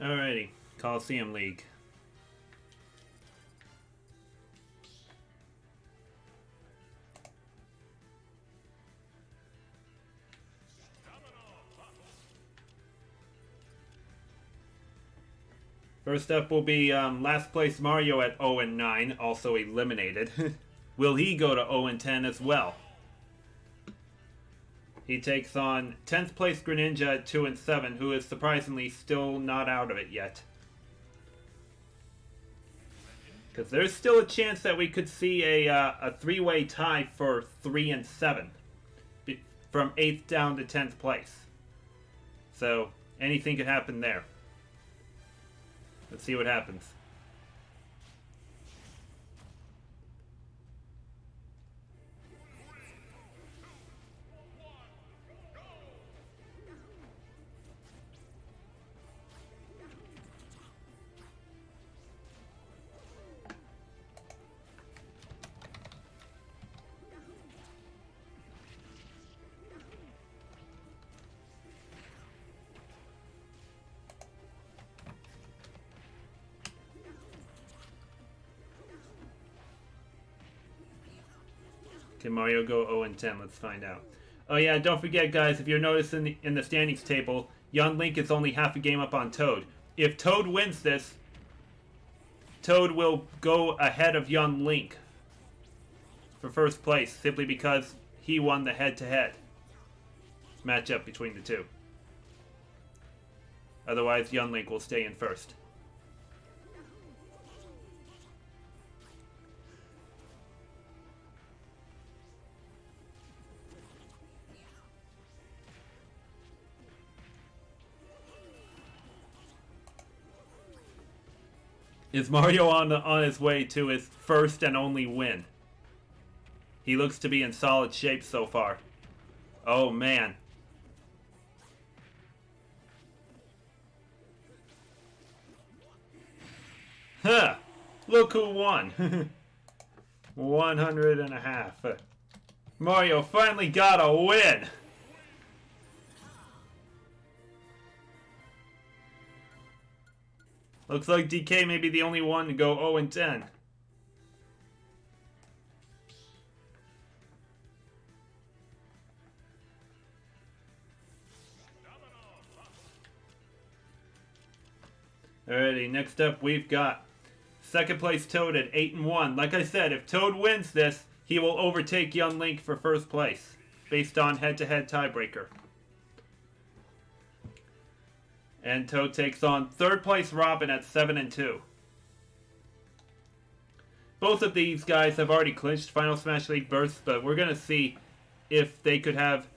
[SPEAKER 1] Alrighty, Coliseum League. First up will be last place Mario at 0-9, also eliminated. Will he go to 0-10 as well? He takes on 10th place Greninja at 2-7, who is surprisingly still not out of it yet. Because there's still a chance that we could see a three-way tie for 3-7. From 8th down to 10th place. So, anything could happen there. Let's see what happens. Can Mario go 0-10? Let's find out. Oh yeah, don't forget guys, if you're noticing in the standings table, young Link is only half a game up on Toad. If Toad wins this, Toad will go ahead of young Link for first place, simply because he won the head-to-head matchup between the two. Otherwise, young Link will stay in first. Is Mario on his way to his first and only win? He looks to be in solid shape so far. Oh man. Huh! Look who won! 100.5. Mario finally got a win! Looks like DK may be the only one to go 0-10. Alrighty, next up we've got second place Toad at 8-1. Like I said, if Toad wins this, he will overtake young Link for first place, based on head-to-head tiebreaker. And Toad takes on third place Robin at 7-2. Both of these guys have already clinched Final Smash League berths, but we're going to see if they could have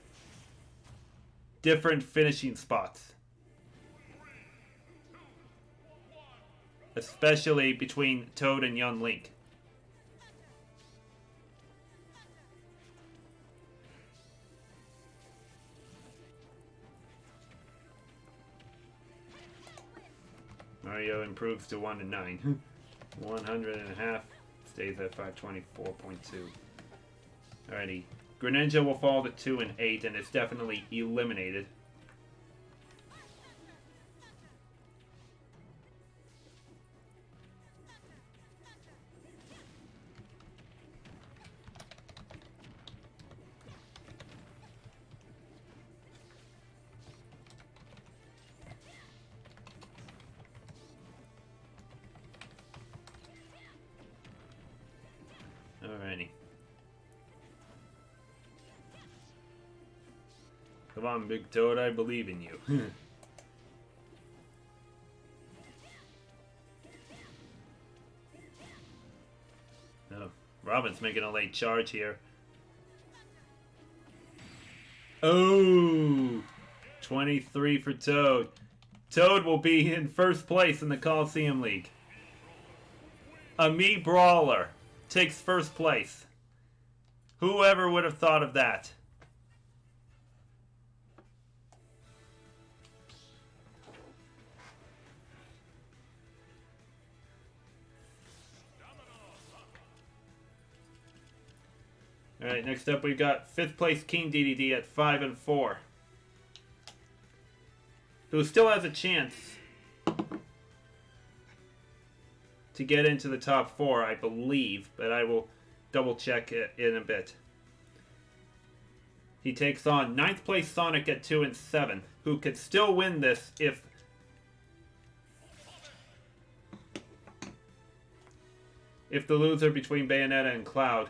[SPEAKER 1] different finishing spots. Especially between Toad and young Link. Mario improves to 1-9. 100.5 stays at 524.2. Alrighty. Greninja will fall to 2-8 and is definitely eliminated. Alrighty. Come on, Big Toad, I believe in you. Oh, Robin's making a late charge here. Oh! 23 for Toad. Toad will be in first place in the Coliseum League. A Mii Brawler takes first place. Whoever would have thought of that? Alright, next up we've got 5th place King DDD at 5-4. Who still has a chance to get into the top 4, I believe, but I will double check it in a bit. He takes on 9th place Sonic at 2 and 7, who could still win this if the loser between Bayonetta and Cloud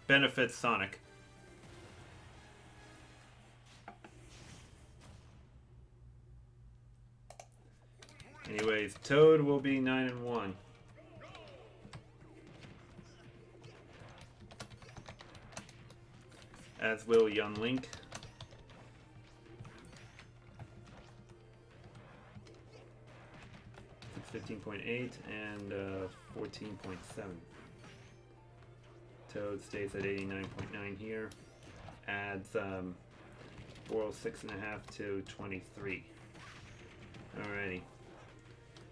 [SPEAKER 1] benefits Sonic. Anyways, Toad will be 9 and 1. As will Young Link. It's 15.8 and 14.7. Toad stays at 89.9 here. Adds 406.5 to 23. Alrighty.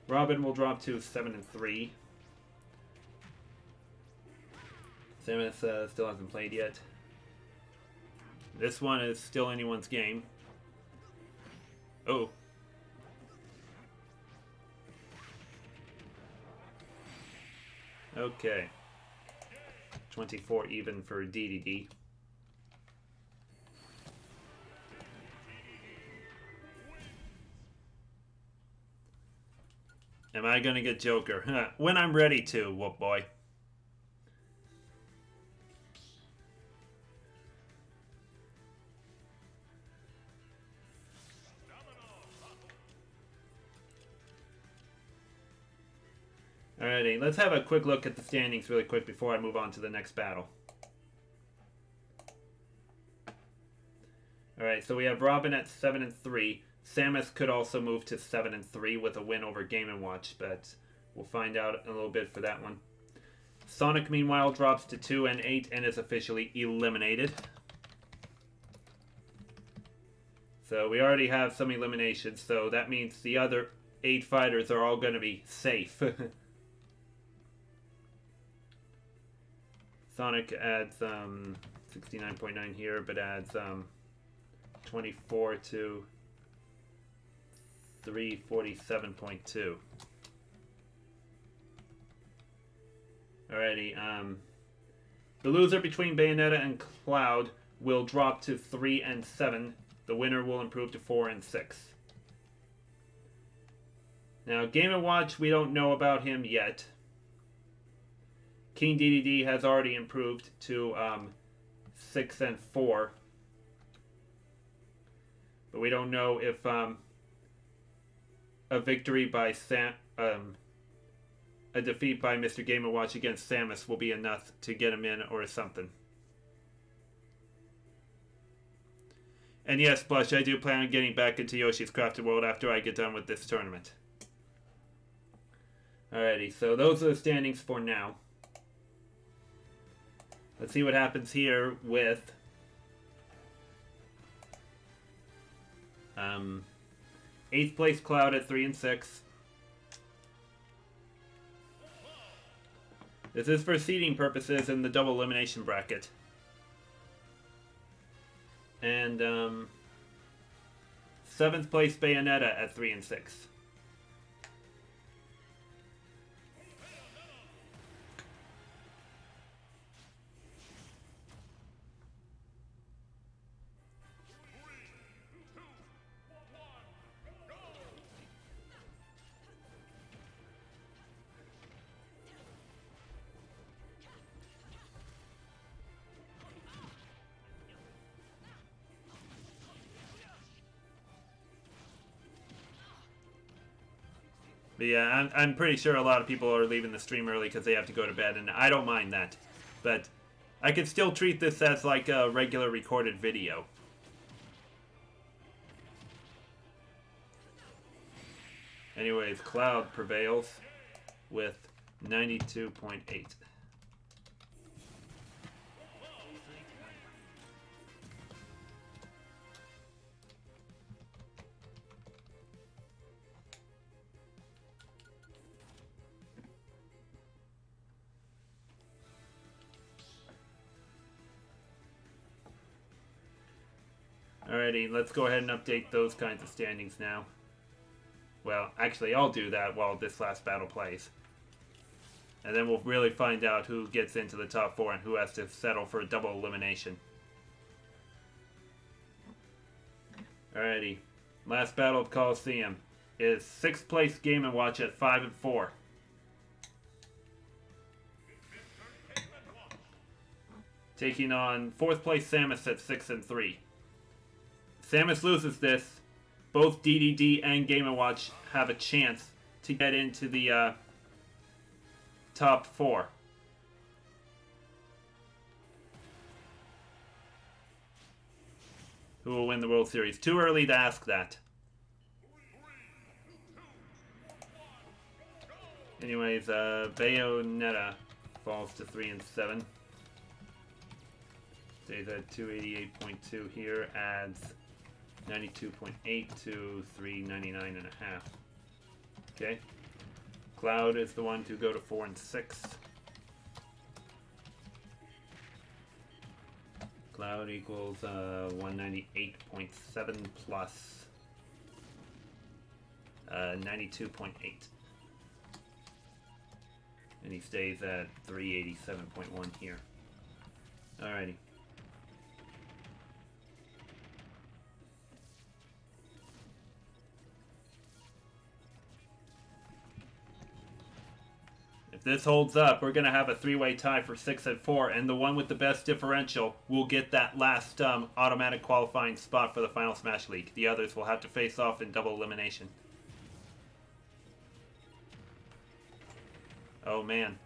[SPEAKER 1] Robin will drop to 7 and 3. Samus still hasn't played yet. This one is still anyone's game. Oh. Okay. 24 even for DDD. Am I gonna get Joker? When I'm ready to, whoop boy. Alrighty, let's have a quick look at the standings really quick before I move on to the next battle. Alright, so we have Robin at 7 and 3. Samus could also move to 7 and 3 with a win over Game & Watch, but we'll find out in a little bit for that one. Sonic, meanwhile, drops to 2 and 8 and is officially eliminated. So we already have some eliminations, so that means the other 8 fighters are all going to be safe. Sonic adds 69.9 here, but adds 24 to 347.2. Alrighty, the loser between Bayonetta and Cloud will drop to 3 and 7. The winner will improve to 4 and 6. Now, Game & Watch, we don't know about him yet. King DDD has already improved to 6 and 4. But we don't know if a victory by a defeat by Mr. Game & Watch against Samus will be enough to get him in or something. And yes, Blush, I do plan on getting back into Yoshi's Crafted World after I get done with this tournament. Alrighty, so those are the standings for now. Let's see what happens here with 8th place Cloud at 3 and 6. This is for seeding purposes in the double elimination bracket. And 7th place Bayonetta at 3 and 6. But yeah, I'm pretty sure a lot of people are leaving the stream early because they have to go to bed, and I don't mind that. But I could still treat this as like a regular recorded video. Anyways, Cloud prevails with 92.8. Alrighty, let's go ahead and update those kinds of standings now. Well, actually, I'll do that while this last battle plays. And then we'll really find out who gets into the top 4 and who has to settle for a double elimination. Alrighty. Last battle of Coliseum is 6th place Game & Watch at 5-4. Taking on 4th place Samus at 6-3. Samus loses this. Both DDD and Game & Watch have a chance to get into the top 4. Who will win the World Series? Too early to ask that. Anyways, Bayonetta falls to 3-7. Stays at 288.2 here, adds 92.8 to 399.5. Okay. Cloud is the one to go to 4-6. Cloud equals 198.7 plus 92.8. And he stays at 387.1 here. Alrighty. If this holds up, we're going to have a 3-way tie for 6-4, and the one with the best differential will get that last automatic qualifying spot for the Final Smash League. The others will have to face off in double elimination. Oh man.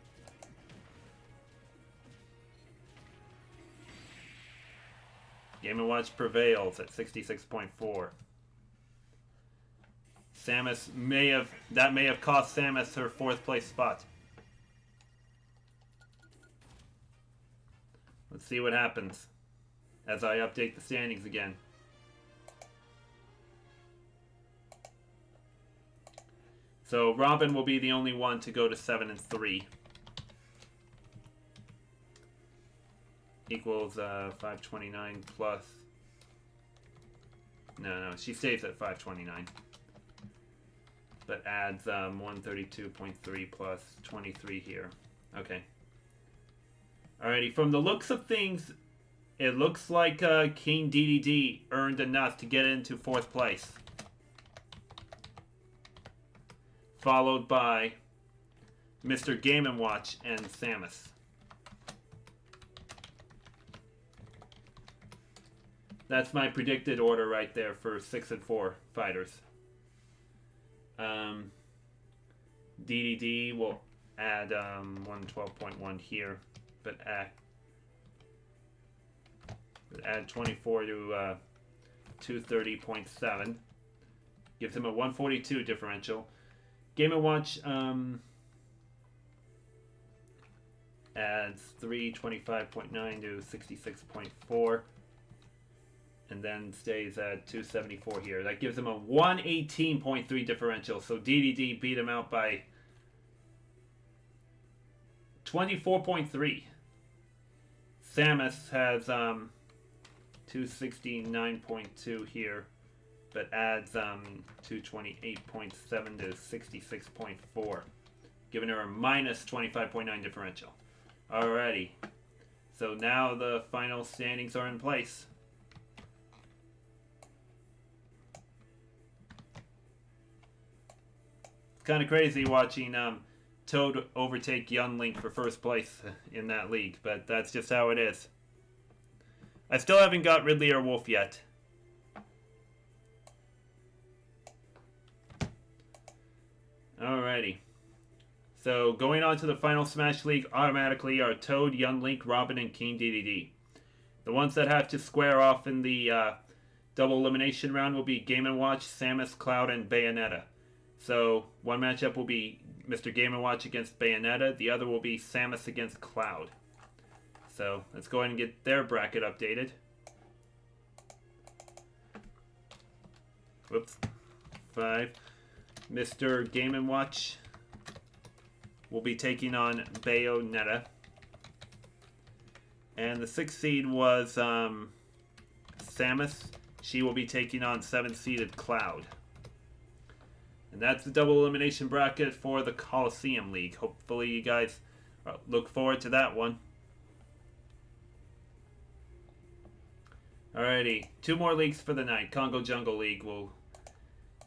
[SPEAKER 1] Game & Watch prevails at 66.4. Samus may have cost Samus her 4th place spot. Let's see what happens as I update the standings again. So Robin will be the only one to go to 7-3. Equals 529 plus. No, she stays at 529. But adds 132.3 plus 23 here. Okay. Alrighty, from the looks of things, it looks like King DDD earned enough to get into 4th place. Followed by Mr. Game & Watch and Samus. That's my predicted order right there for 6-4 fighters. DDD will add 112.1 here, but add 24 to 230.7. Gives him a 142 differential. Game & Watch adds 325.9 to 66.4. And then stays at 274 here. That gives him a 118.3 differential. So DDD beat him out by 24.3. Samus has 269.2 here, but adds 228.7 to 66.4, giving her a minus 25.9 differential. Alrighty. So now the final standings are in place. It's kind of crazy watching Toad overtake Young Link for 1st place in that league, but that's just how it is. I still haven't got Ridley or Wolf yet. Alrighty. So going on to the Final Smash League automatically are Toad, Young Link, Robin, and King DDD. The ones that have to square off in the double elimination round will be Game & Watch, Samus, Cloud, and Bayonetta. So one matchup will be Mr. Game & Watch against Bayonetta. The other will be Samus against Cloud. So let's go ahead and get their bracket updated. Whoops. 5. Mr. Game & Watch will be taking on Bayonetta. And the 6th seed was Samus. She will be taking on 7th-seeded Cloud. And that's the double elimination bracket for the Coliseum League. Hopefully you guys Look forward to that one. Alrighty, 2 more leagues for the night. Congo Jungle League will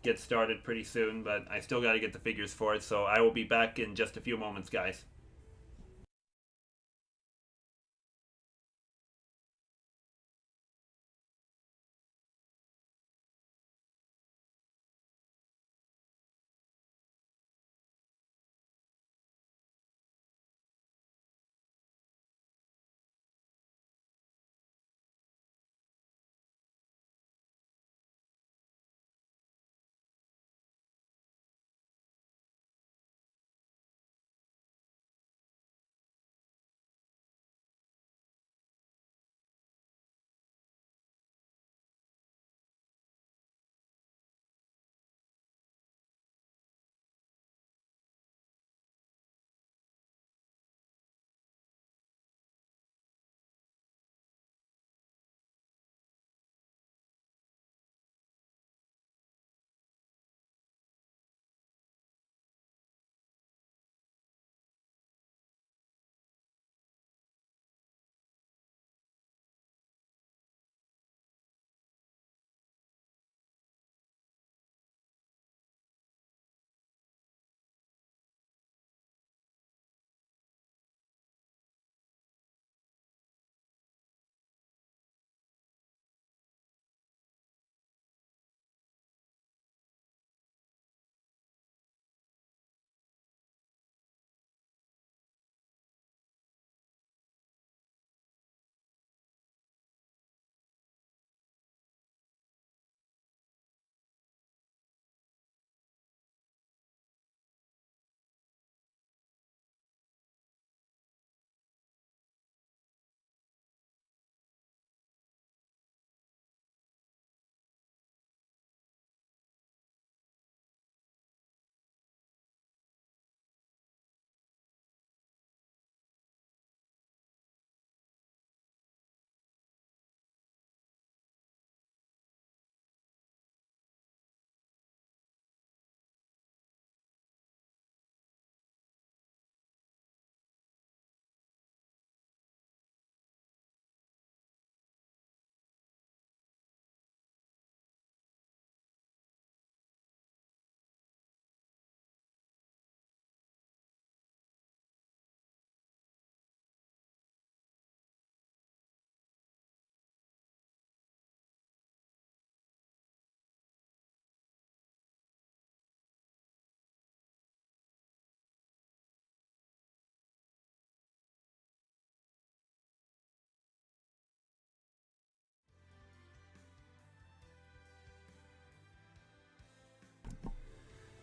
[SPEAKER 1] get started pretty soon, but I still got to get the figures for it, so I will be back in just a few moments, guys.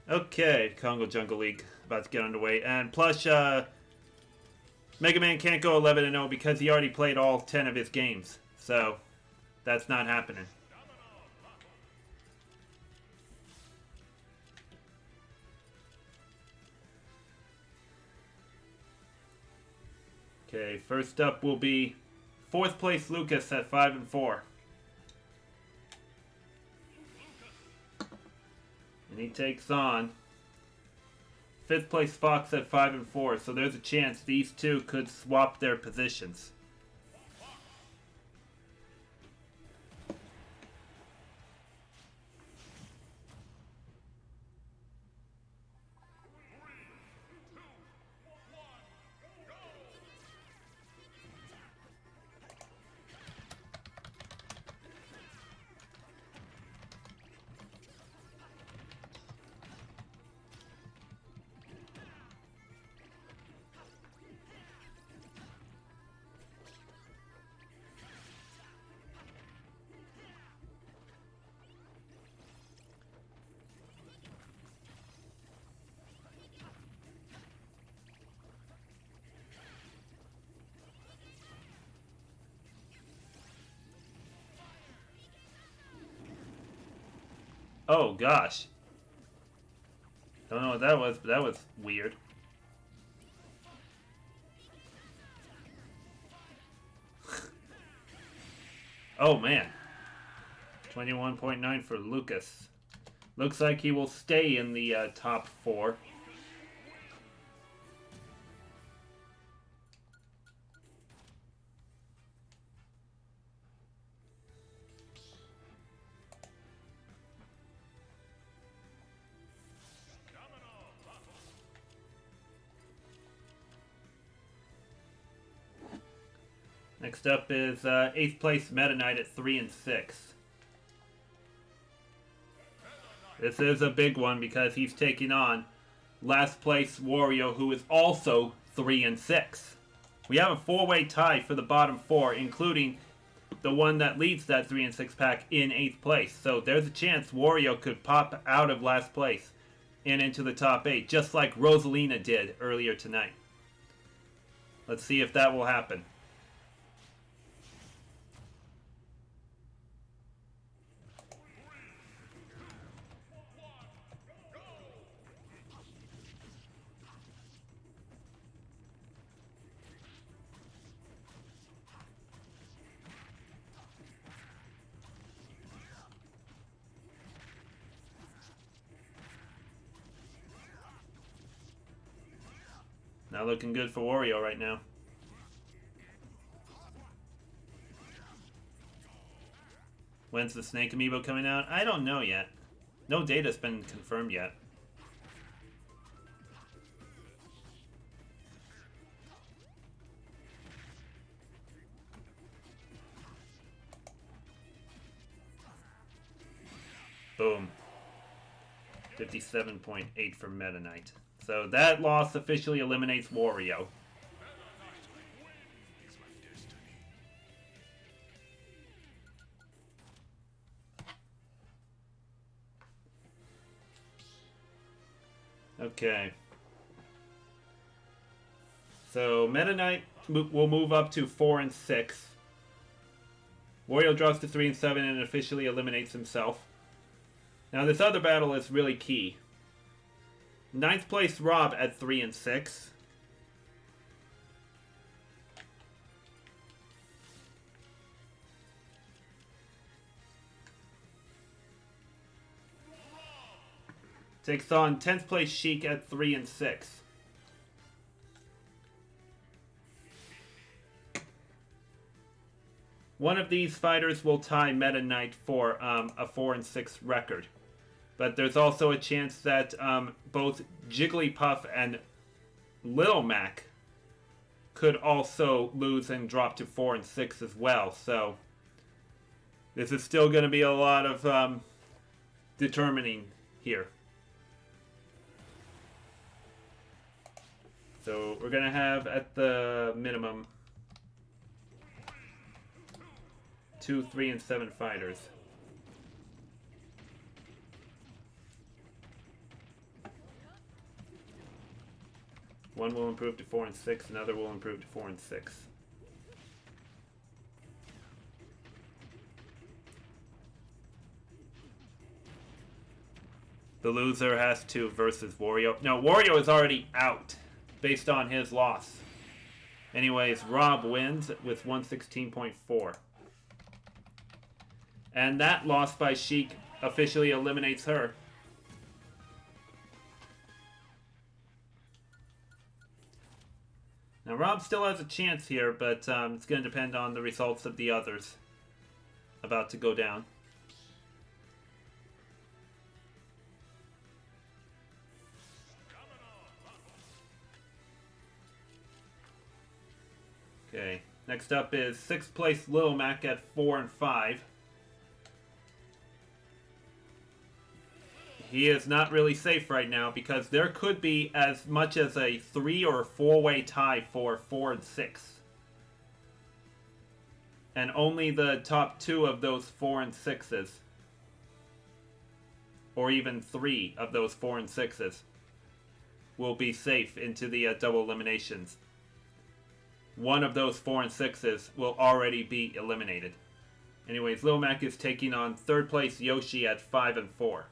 [SPEAKER 1] Okay, Congo Jungle League about to get underway, and plus, Mega Man can't go 11-0 because he already played all 10 of his games, so that's not happening. Okay, first up will be 4th place Lucas at 5-4. And he takes on 5th place Fox at 5-4, so there's a chance these two could swap their positions. Oh gosh. Don't know what that was, but that was weird. Oh man. 21.9 for Lucas. Looks like he will stay in the top 4. Next up is 8th place Meta Knight at 3 and 6. This is a big one because he's taking on last place Wario, who is also 3 and 6. We have a 4-way tie for the bottom 4, including the one that leads that 3 and 6 pack in 8th place. So there's a chance Wario could pop out of last place and into the top 8, just like Rosalina did earlier tonight. Let's see if that will happen. Not looking good for Wario right now. When's the Snake amiibo coming out? I don't know yet. No data's been confirmed yet. Boom. 57.8 for Meta Knight. So that loss officially eliminates Wario. Okay. So Meta Knight will move up to 4 and 6. Wario drops to 3 and 7 and officially eliminates himself. Now this other battle is really key. 9th place Rob at 3 and 6. Takes on 10th place Sheik at 3 and 6. One of these fighters will tie Meta Knight for a 4 and 6 record. But there's also a chance that both Jigglypuff and Lil Mac could also lose and drop to 4 and 6 as well. So this is still going to be a lot of determining here. So we're going to have at the minimum 2, 3, and 7 fighters. One will improve to 4 and 6, another will improve to 4 and 6. The loser has to versus Wario. No, Wario is already out based on his loss. Anyways, Rob wins with 116.4. And that loss by Sheik officially eliminates her. Now, Rob still has a chance here, but it's going to depend on the results of the others about to go down. Okay, next up is 6th place Lil Mac at 4 and 5. He is not really safe right now because there could be as much as a 3 or 4-way tie for 4 and 6. And only the top 2 of those 4 and 6s, or even 3 of those 4 and 6s, will be safe into the double eliminations. One of those 4 and 6s will already be eliminated. Anyways, Lil Mac is taking on 3rd place Yoshi at 5 and 4.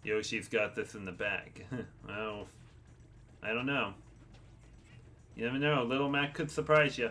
[SPEAKER 1] Yoshi's got this in the bag. Well, I don't know. You never know. Little Mac could surprise you.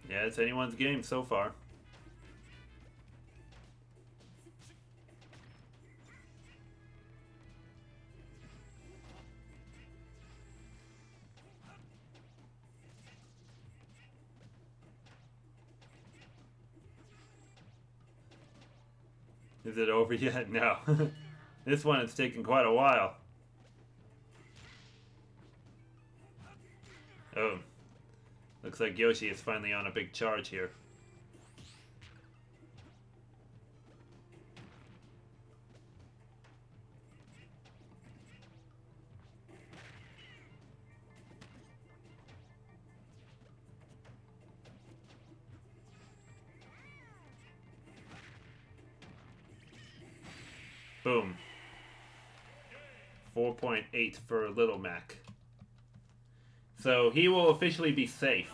[SPEAKER 1] Yeah, it's anyone's game so far. Is it over yet? No. This one is taking quite a while. Oh. Looks like Yoshi is finally on a big charge here. Boom. 4.8 for Little Mac. So he will officially be safe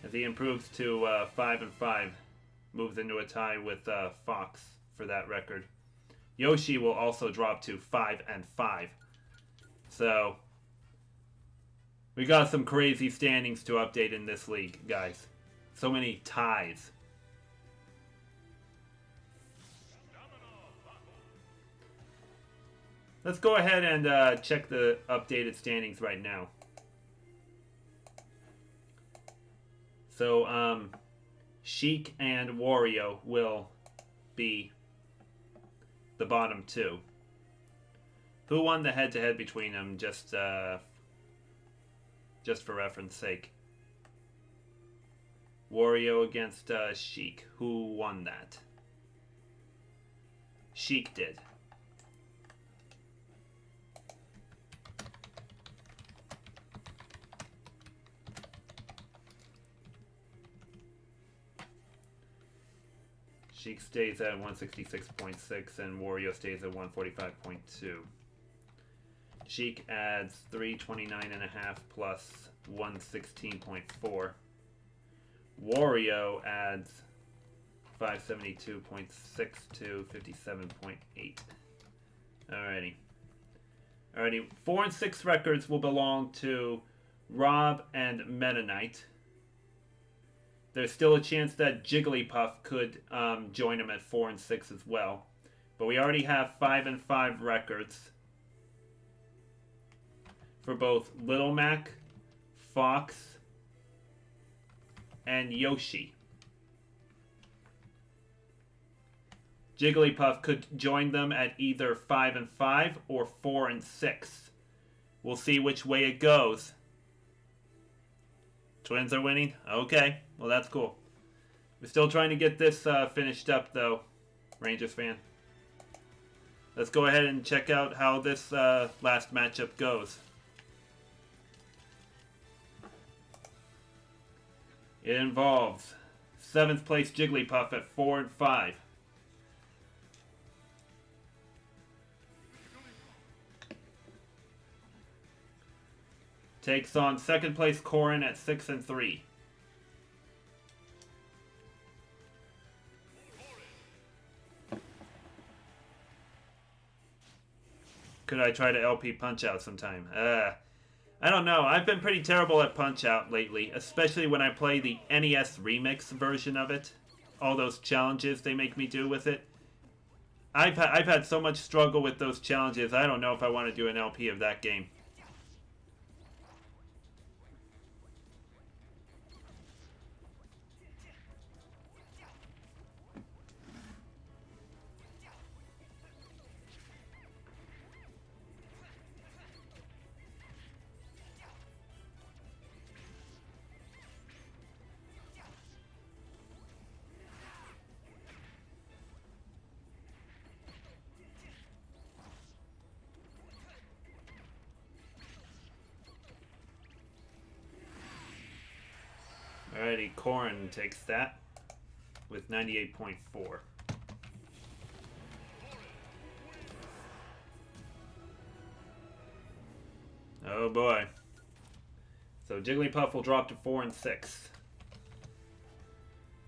[SPEAKER 1] as he improves to 5-5, moves into a tie with Fox for that record. Yoshi will also drop to 5-5. So we got some crazy standings to update in this league, guys. So many ties. Let's go ahead and check the updated standings right now. So, Sheik and Wario will be the bottom two. Who won the head-to-head between them, just for reference sake? Wario against Sheik. Who won that? Sheik did. Sheik stays at 166.6 and Wario stays at 145.2. Sheik adds 329.5 plus 116.4. Wario adds 572.6 to 57.8. Alrighty. 4 and 6 records will belong to Rob and Meta Knight. There's still a chance that Jigglypuff could join him at 4 and 6 as well. But we already have 5 and 5 records for both Little Mac, Fox, and Yoshi. Jigglypuff could join them at either 5 and 5 or 4 and 6. We'll see which way it goes. Twins are winning? Okay. Well, that's cool. We're still trying to get this finished up, though, Rangers fan. Let's go ahead and check out how this last matchup goes. It involves 7th place Jigglypuff at 4 and 5. Takes on 2nd place Corin at 6 and 3. Could I try to LP Punch Out sometime? I don't know. I've been pretty terrible at Punch Out lately, especially when I play the NES Remix version of it. All those challenges they make me do with it. I've had so much struggle with those challenges, I don't know if I want to do an LP of that game. Alrighty, Corin takes that with 98.4. Oh boy. So Jigglypuff will drop to 4 and 6.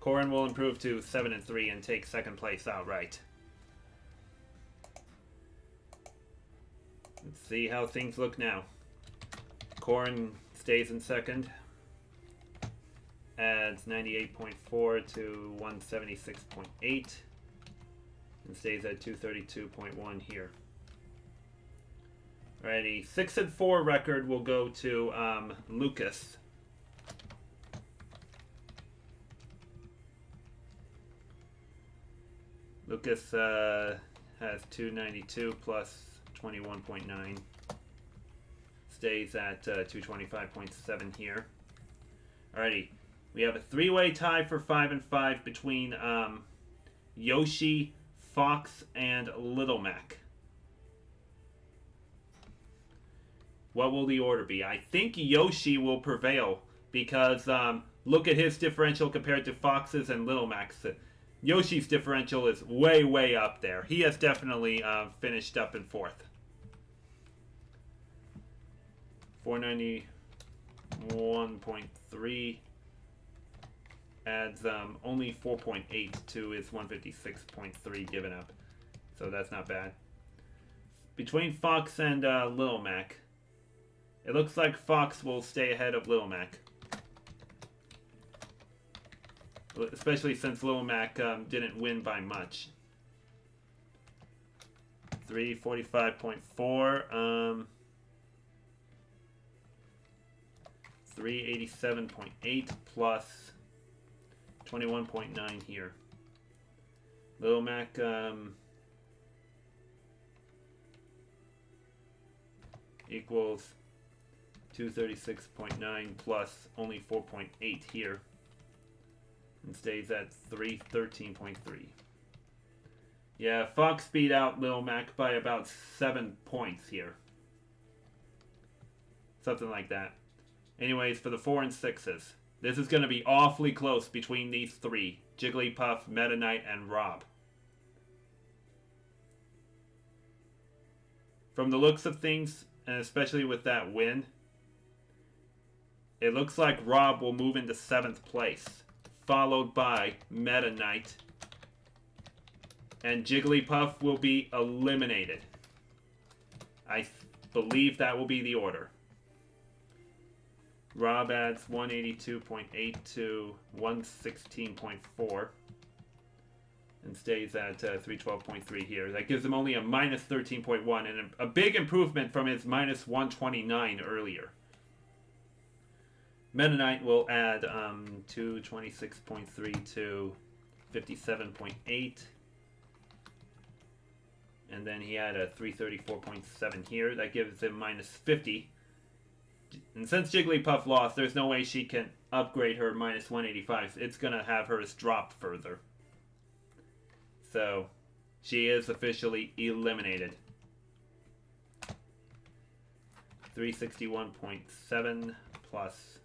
[SPEAKER 1] Corin will improve to 7 and 3 and take 2nd place outright. Let's see how things look now. Corin stays in 2nd. adds 98.4 to 176.8 and stays at 232.1 here. Alrighty, 6-4 record will go to Lucas. Lucas has 292 plus 21.9. Stays at 225.7 here. Alrighty, we have a three-way tie for 5 and 5 between Yoshi, Fox, and Little Mac. What will the order be? I think Yoshi will prevail because look at his differential compared to Fox's and Little Mac's. Yoshi's differential is way, way up there. He has definitely finished up in fourth. 491.3 adds only 4.8 to his 156.3 given up. So that's not bad. Between Fox and Little Mac, it looks like Fox will stay ahead of Little Mac. Especially since Little Mac didn't win by much. 345.4. 387.8 plus 21.9 here. Little Mac equals 236.9 plus only 4.8 here. And stays at 313.3. Yeah, Fox beat out Lil Mac by about 7 points here. Something like that. Anyways, for the 4 and 6s, this is going to be awfully close between these three. Jigglypuff, Meta Knight, and Rob. From the looks of things, and especially with that win, it looks like Rob will move into 7th place, followed by Meta Knight, and Jigglypuff will be eliminated. I believe that will be the order. Rob adds 182.8 to 116.4 and stays at 312.3 here. That gives him only a minus 13.1 and a big improvement from his minus 129 earlier. Meta Knight will add 226.3 to 57.8. And then he had a 334.7 here. That gives him minus 50. And since Jigglypuff lost, there's no way she can upgrade her minus 185. It's going to have hers drop further. So, she is officially eliminated. 361.7 plus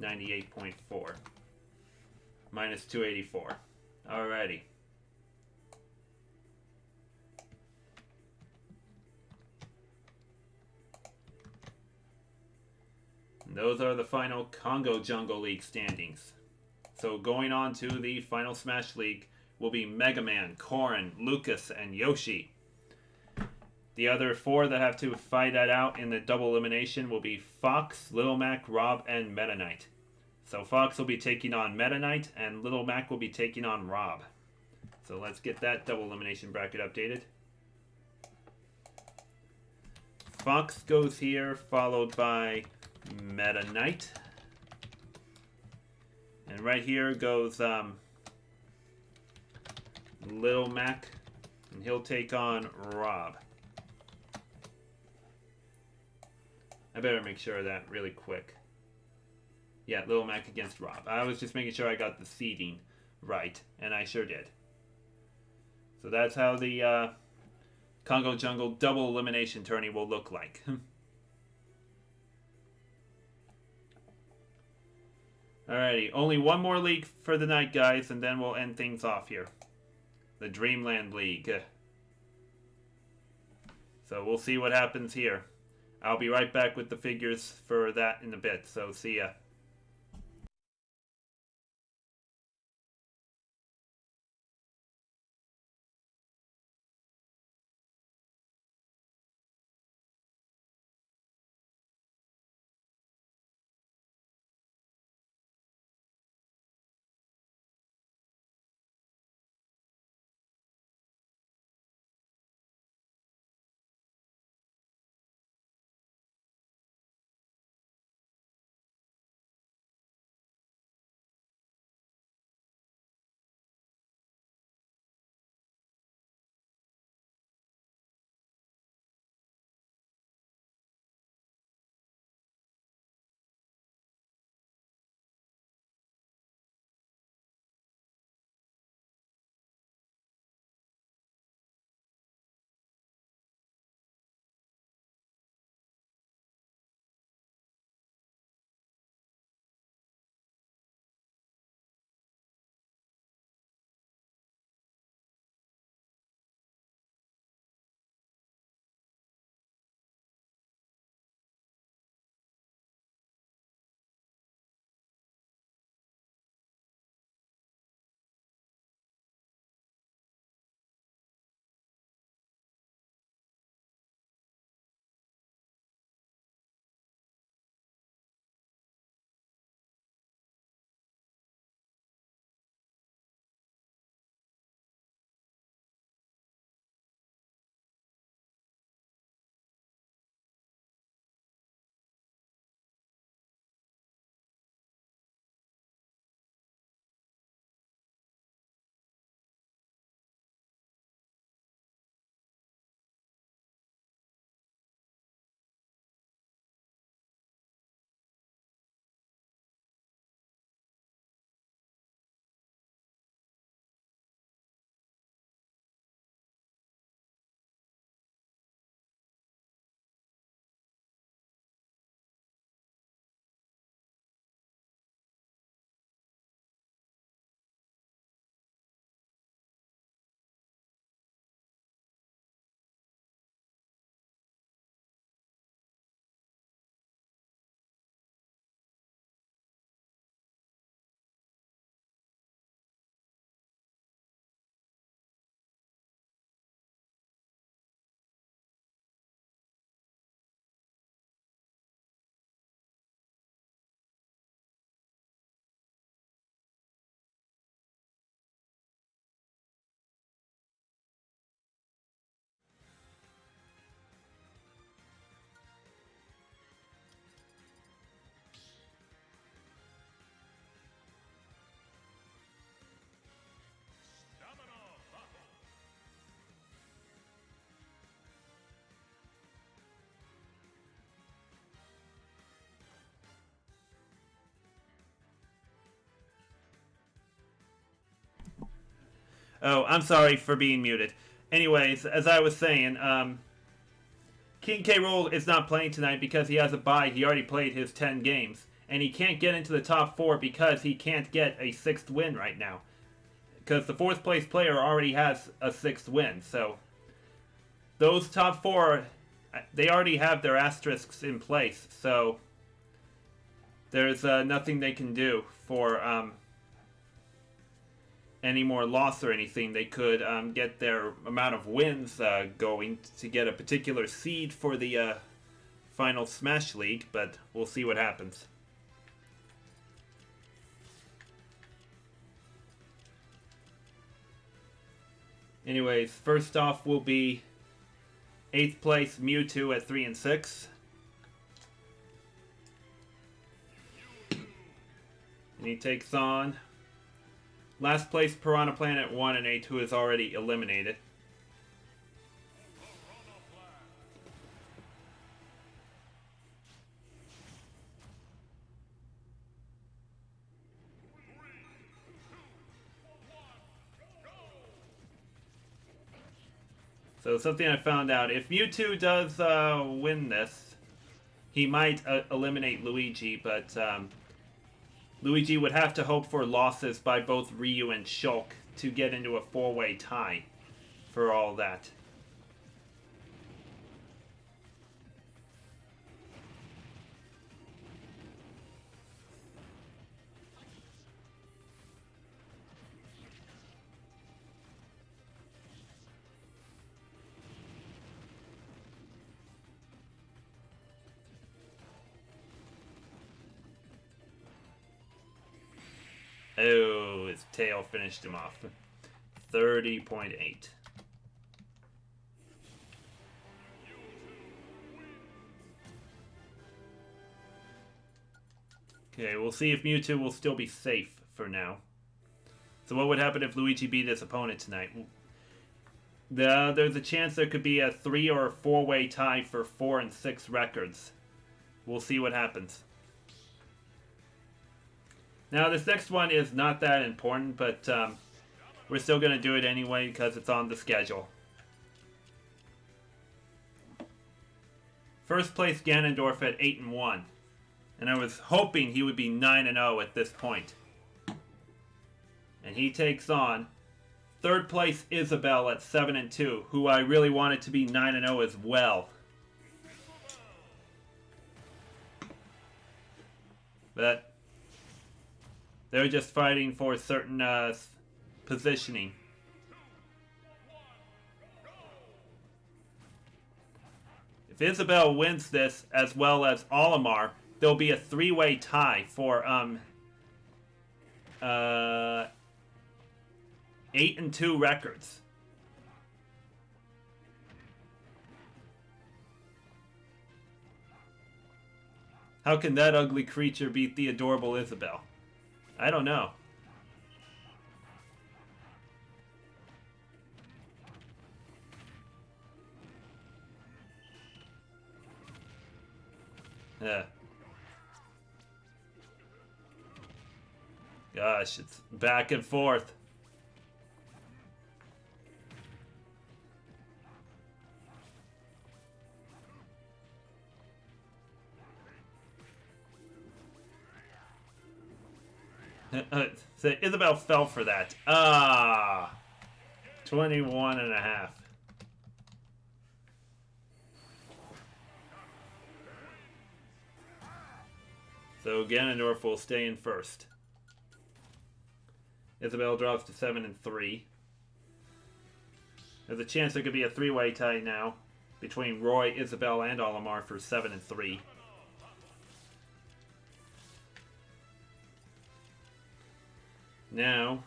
[SPEAKER 1] 98.4. Minus 284. Alrighty. Those are the final Congo Jungle League standings. So going on to the final Smash League will be Mega Man, Corrin, Lucas, and Yoshi. The other 4 that have to fight that out in the double elimination will be Fox, Little Mac, Rob, and Meta Knight. So Fox will be taking on Meta Knight, and Little Mac will be taking on Rob. So let's get that double elimination bracket updated. Fox goes here, followed by Meta Knight. And right here goes Little Mac, and he'll take on Rob. I better make sure of that really quick. Yeah, Little Mac against Rob. I was just making sure I got the seeding right, and I sure did. So that's how the Congo Jungle double elimination tourney will look like. Alrighty, only one more league for the night, guys, and then we'll end things off here. The Dreamland League. So we'll see what happens here. I'll be right back with the figures for that in a bit, so see ya. Oh, I'm sorry for being muted. Anyways, as I was saying, King K. Rool is not playing tonight because he has a bye. He already played his 10 games. And he can't get into the top 4 because he can't get a 6th win right now. Because the 4th place player already has a 6th win. So, those top 4, they already have their asterisks in place. So, there's nothing they can do for any more loss or anything. They could get their amount of wins going to get a particular seed for the final Smash League, but we'll see what happens. Anyways, first off will be 8th place Mewtwo at 3 and 6. And he takes on last place Piranha Plant at 1 and 8, who is already eliminated. So something I found out, if Mewtwo does win this, he might eliminate Luigi, but Luigi would have to hope for losses by both Ryu and Shulk to get into a 4-way tie for all that. Oh, his tail finished him off. 30.8. Okay, we'll see if Mewtwo will still be safe for now. So what would happen if Luigi beat his opponent tonight? There's a chance there could be a 3 or 4-way tie for 4 and 6 records. We'll see what happens. Now, this next one is not that important, but we're still going to do it anyway because it's on the schedule. First place Ganondorf at 8 and 1. And I was hoping he would be 9 and 0 at this point. And he takes on third place Isabelle at 7 and 2, who I really wanted to be 9 and 0 as well. But they're just fighting for certain positioning. If Isabelle wins this, as well as Olimar, there'll be a 3-way tie for 8 and 2 records. How can that ugly creature beat the adorable Isabelle? I don't know. Yeah. Gosh, it's back and forth. So Isabelle fell for that. 21 and a half. So Ganondorf will stay in first. Isabelle drops to 7 and 3. There's a chance there could be a 3-way tie now between Roy, Isabelle, and Olimar for 7 and 3. Now,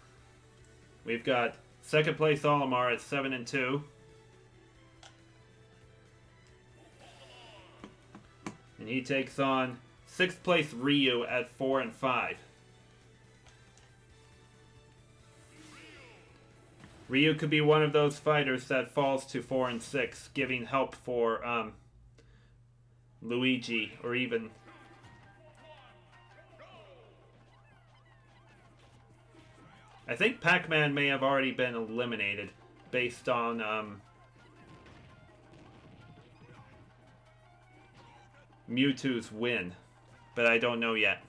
[SPEAKER 1] we've got second place Olimar at 7 and 2. And he takes on 6th place Ryu at 4 and 5. Ryu could be one of those fighters that falls to 4 and 6, giving help for Luigi, or even I think Pac-Man may have already been eliminated based on Mewtwo's win, but I don't know yet.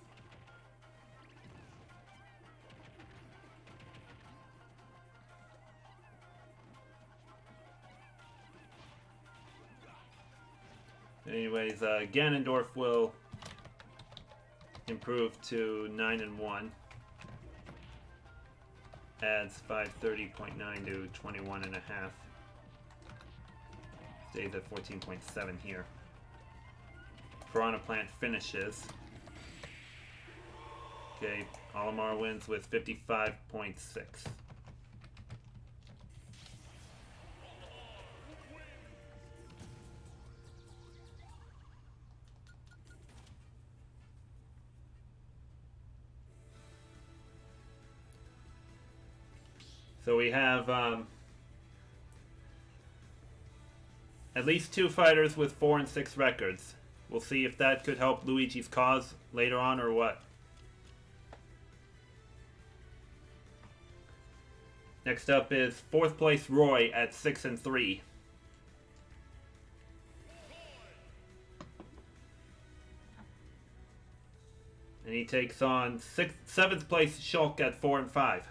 [SPEAKER 1] Anyways, Ganondorf will improve to 9-1. Adds 530.9 to 21.5. Stays at 14.7 here. Piranha Plant finishes. Okay, Olimar wins with 55.6. So we have at least 2 fighters with 4 and 6 records. We'll see if that could help Luigi's cause later on or what. Next up is 4th place Roy at 6 and 3. And he takes on 7th place Shulk at 4 and 5.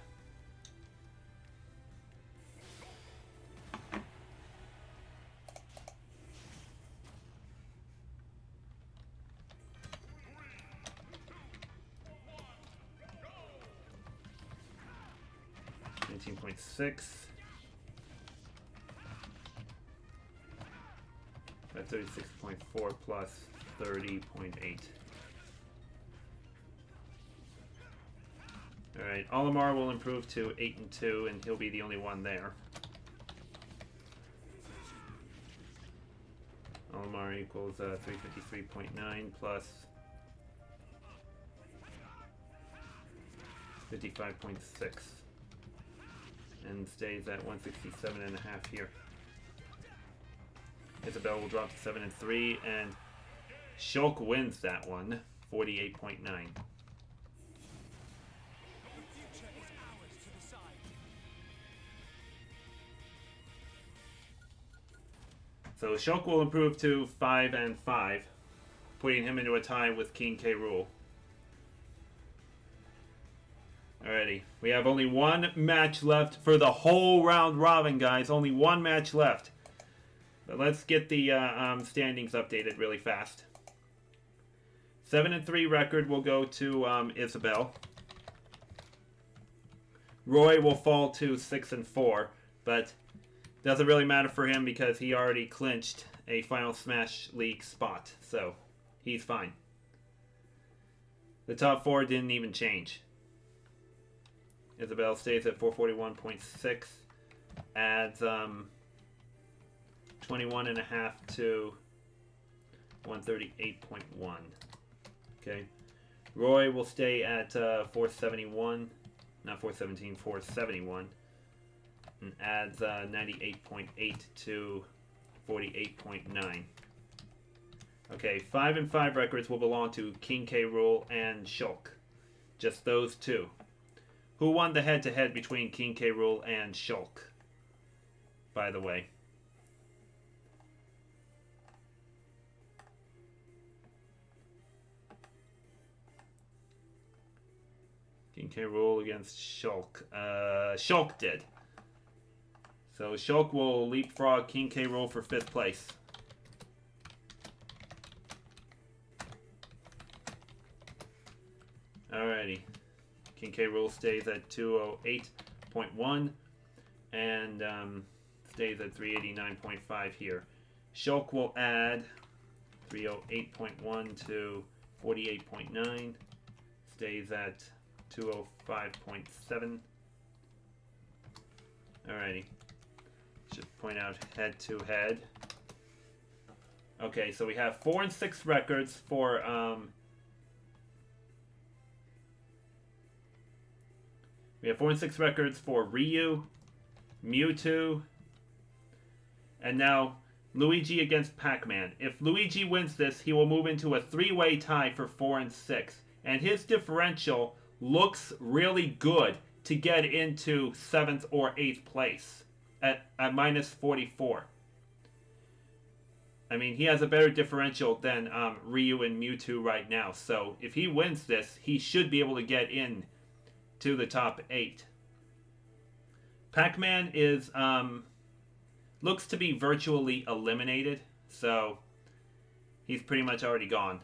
[SPEAKER 1] .6 at 36.4 plus 30.8. Alright, Olimar will improve to 8 and 2, and he'll be the only one there. Olimar equals 353.9 plus 55.6. And stays at 167.5 here. Isabelle will drop to 7 and 3, and Shulk wins that one, 48.9. So Shulk will improve to 5 and 5, putting him into a tie with King K. Rool. Alrighty, we have only one match left for the whole round robin, guys. Only one match left. But let's get the standings updated really fast. 7 and 3 record will go to Isabelle. Roy will fall to 6 and 4, but doesn't really matter for him because he already clinched a Final Smash League spot, so he's fine. The top 4 didn't even change. Isabelle stays at 441.6, adds 21.5 to 138.1. Okay. Roy will stay at 471, not 417, 471, and adds 98.8 to 48.9. Okay, 5 and 5 records will belong to King K. Rool and Shulk. Just those two. Who won the head-to-head between King K. Rool and Shulk, by the way? King K. Rool against Shulk. Shulk did. So Shulk will leapfrog King K. Rool for 5th place. Alrighty. King K. Rool stays at 208.1 and stays at 389.5 here. Shulk will add 308.1 to 48.9. Stays at 205.7. Alrighty. Should point out head to head. Okay, so we have 4 and 6 records for we have 4 and 6 records for Ryu, Mewtwo, and now Luigi against Pac-Man. If Luigi wins this, he will move into a 3-way tie for 4 and 6. And his differential looks really good to get into 7th or 8th place at minus 44. I mean, he has a better differential than Ryu and Mewtwo right now. So if he wins this, he should be able to get in to the top 8. Pac-Man is looks to be virtually eliminated, so he's pretty much already gone.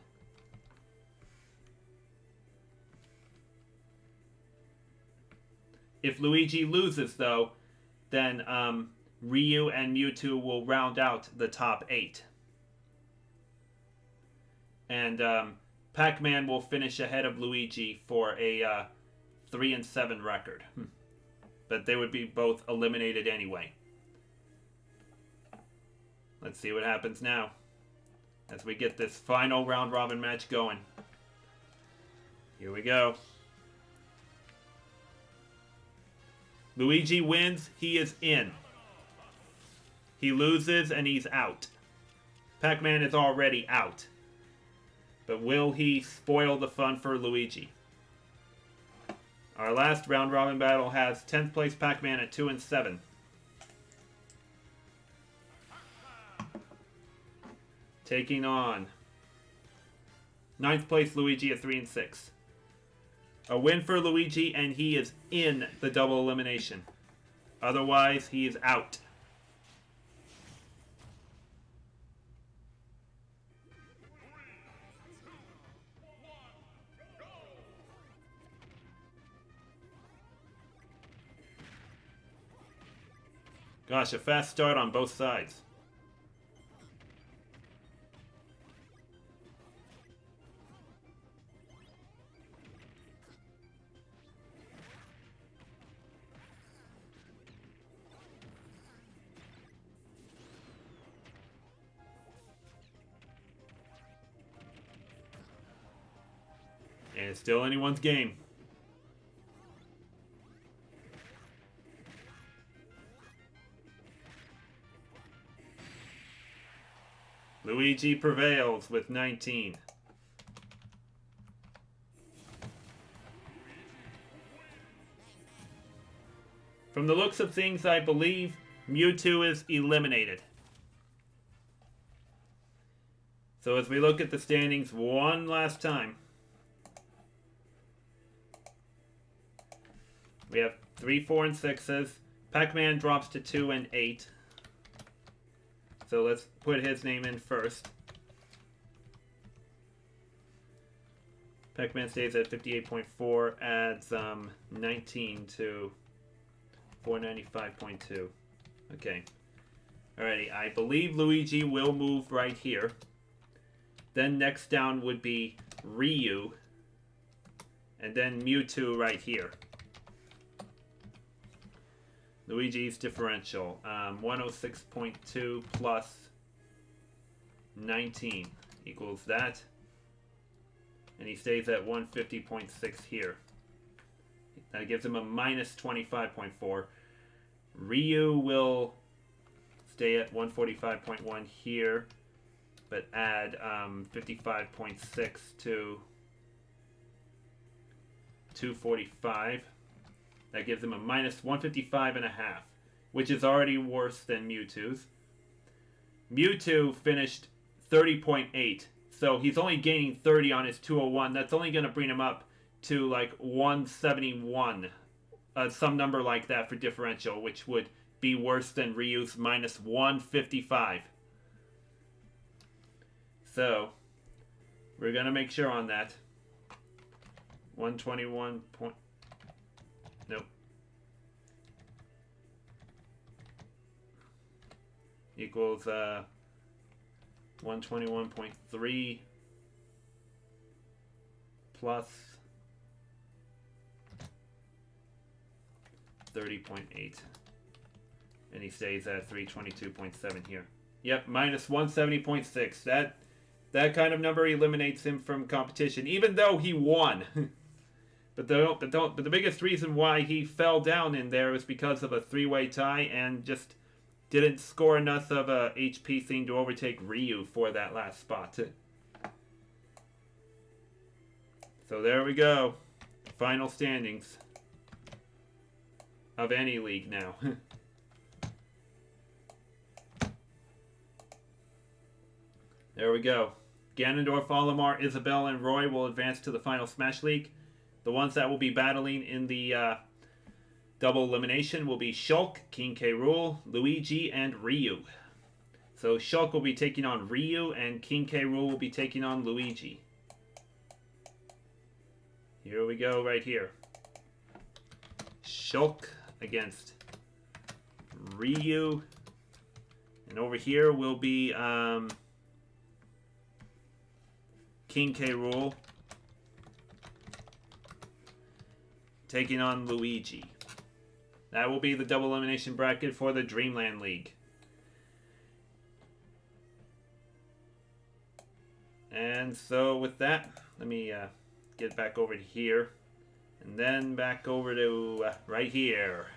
[SPEAKER 1] If Luigi loses, though, then Ryu and Mewtwo will round out the top 8. And Pac-Man will finish ahead of Luigi for a 3-7 record. But they would be both eliminated anyway. Let's see what happens now as we get this final round-robin match going. Here we go. Luigi wins, he is in. He loses, and he's out. Pac-Man is already out. But will he spoil the fun for Luigi? Our last round-robin battle has 10th place Pac-Man at 2-7. Taking on 9th place Luigi at 3-6. A win for Luigi, and he is in the double elimination. Otherwise, he is out. Gosh, a fast start on both sides. And it's still anyone's game. Luigi prevails with 19. From the looks of things, I believe Mewtwo is eliminated. So as we look at the standings one last time, we have 3, 4, and 6s. Pac-Man drops to 2 and 8. So let's put his name in first. Pac-Man stays at 58.4, adds 19 to 495.2. Okay. Alrighty, I believe Luigi will move right here. Then next down would be Ryu. And then Mewtwo right here. Luigi's differential, 106.2 plus 19 equals that. And he stays at 150.6 here. That gives him a minus 25.4. Ryu will stay at 145.1 here, but add 55.6 to 245. That gives him a minus 155.5, which is already worse than Mewtwo's. Mewtwo finished 30.8, so he's only gaining 30 on his 201. That's only going to bring him up to like 171, some number like that for differential, which would be worse than Ryu's minus 155. So, we're going to make sure on that. 121. Nope. Equals 121.3 plus 30.8. And he stays at 322.7 here. Yep, minus 170.6. That kind of number eliminates him from competition, even though he won. But the biggest reason why he fell down in there was because of a 3-way tie and just didn't score enough of a HP thing to overtake Ryu for that last spot. So there we go. Final standings. of any league now. There we go. Ganondorf, Olimar, Isabelle, and Roy will advance to the final Smash League. The ones that will be battling in the double elimination will be Shulk, King K. Rool, Luigi, and Ryu. So Shulk will be taking on Ryu, and King K. Rool will be taking on Luigi. Here we go, right here. Shulk against Ryu. And over here will be King K. Rool taking on Luigi. That will be the double elimination bracket for the Dreamland League. And so with that, let me get back over to here. And then back over to right here.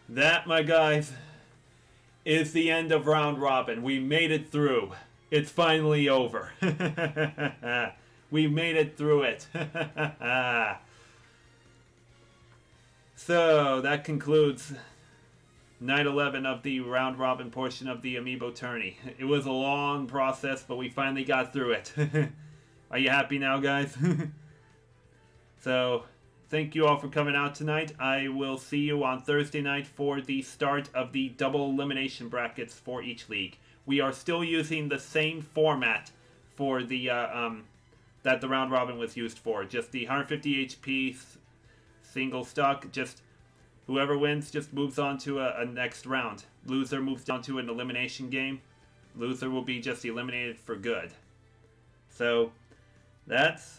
[SPEAKER 1] That, my guys, is the end of round robin. We made it through. It's finally over. We made it through it. So that concludes night 11 of the round robin portion of the amiibo tourney. It was a long process, but we finally got through it. Are you happy now, guys? So thank you all for coming out tonight. I will see you on Thursday night for the start of the double elimination brackets for each league. We are still using the same format for the that the round robin was used for. Just the 150 HP single stock. Just whoever wins just moves on to a next round. Loser moves on to an elimination game. Loser will be just eliminated for good. So that's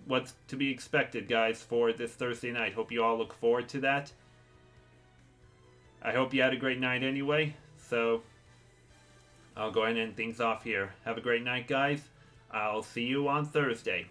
[SPEAKER 1] what's to be expected, guys, for this Thursday night. Hope you all look forward to that. I hope you had a great night anyway. So I'll go ahead and end things off here. Have a great night, guys. I'll see you on Thursday.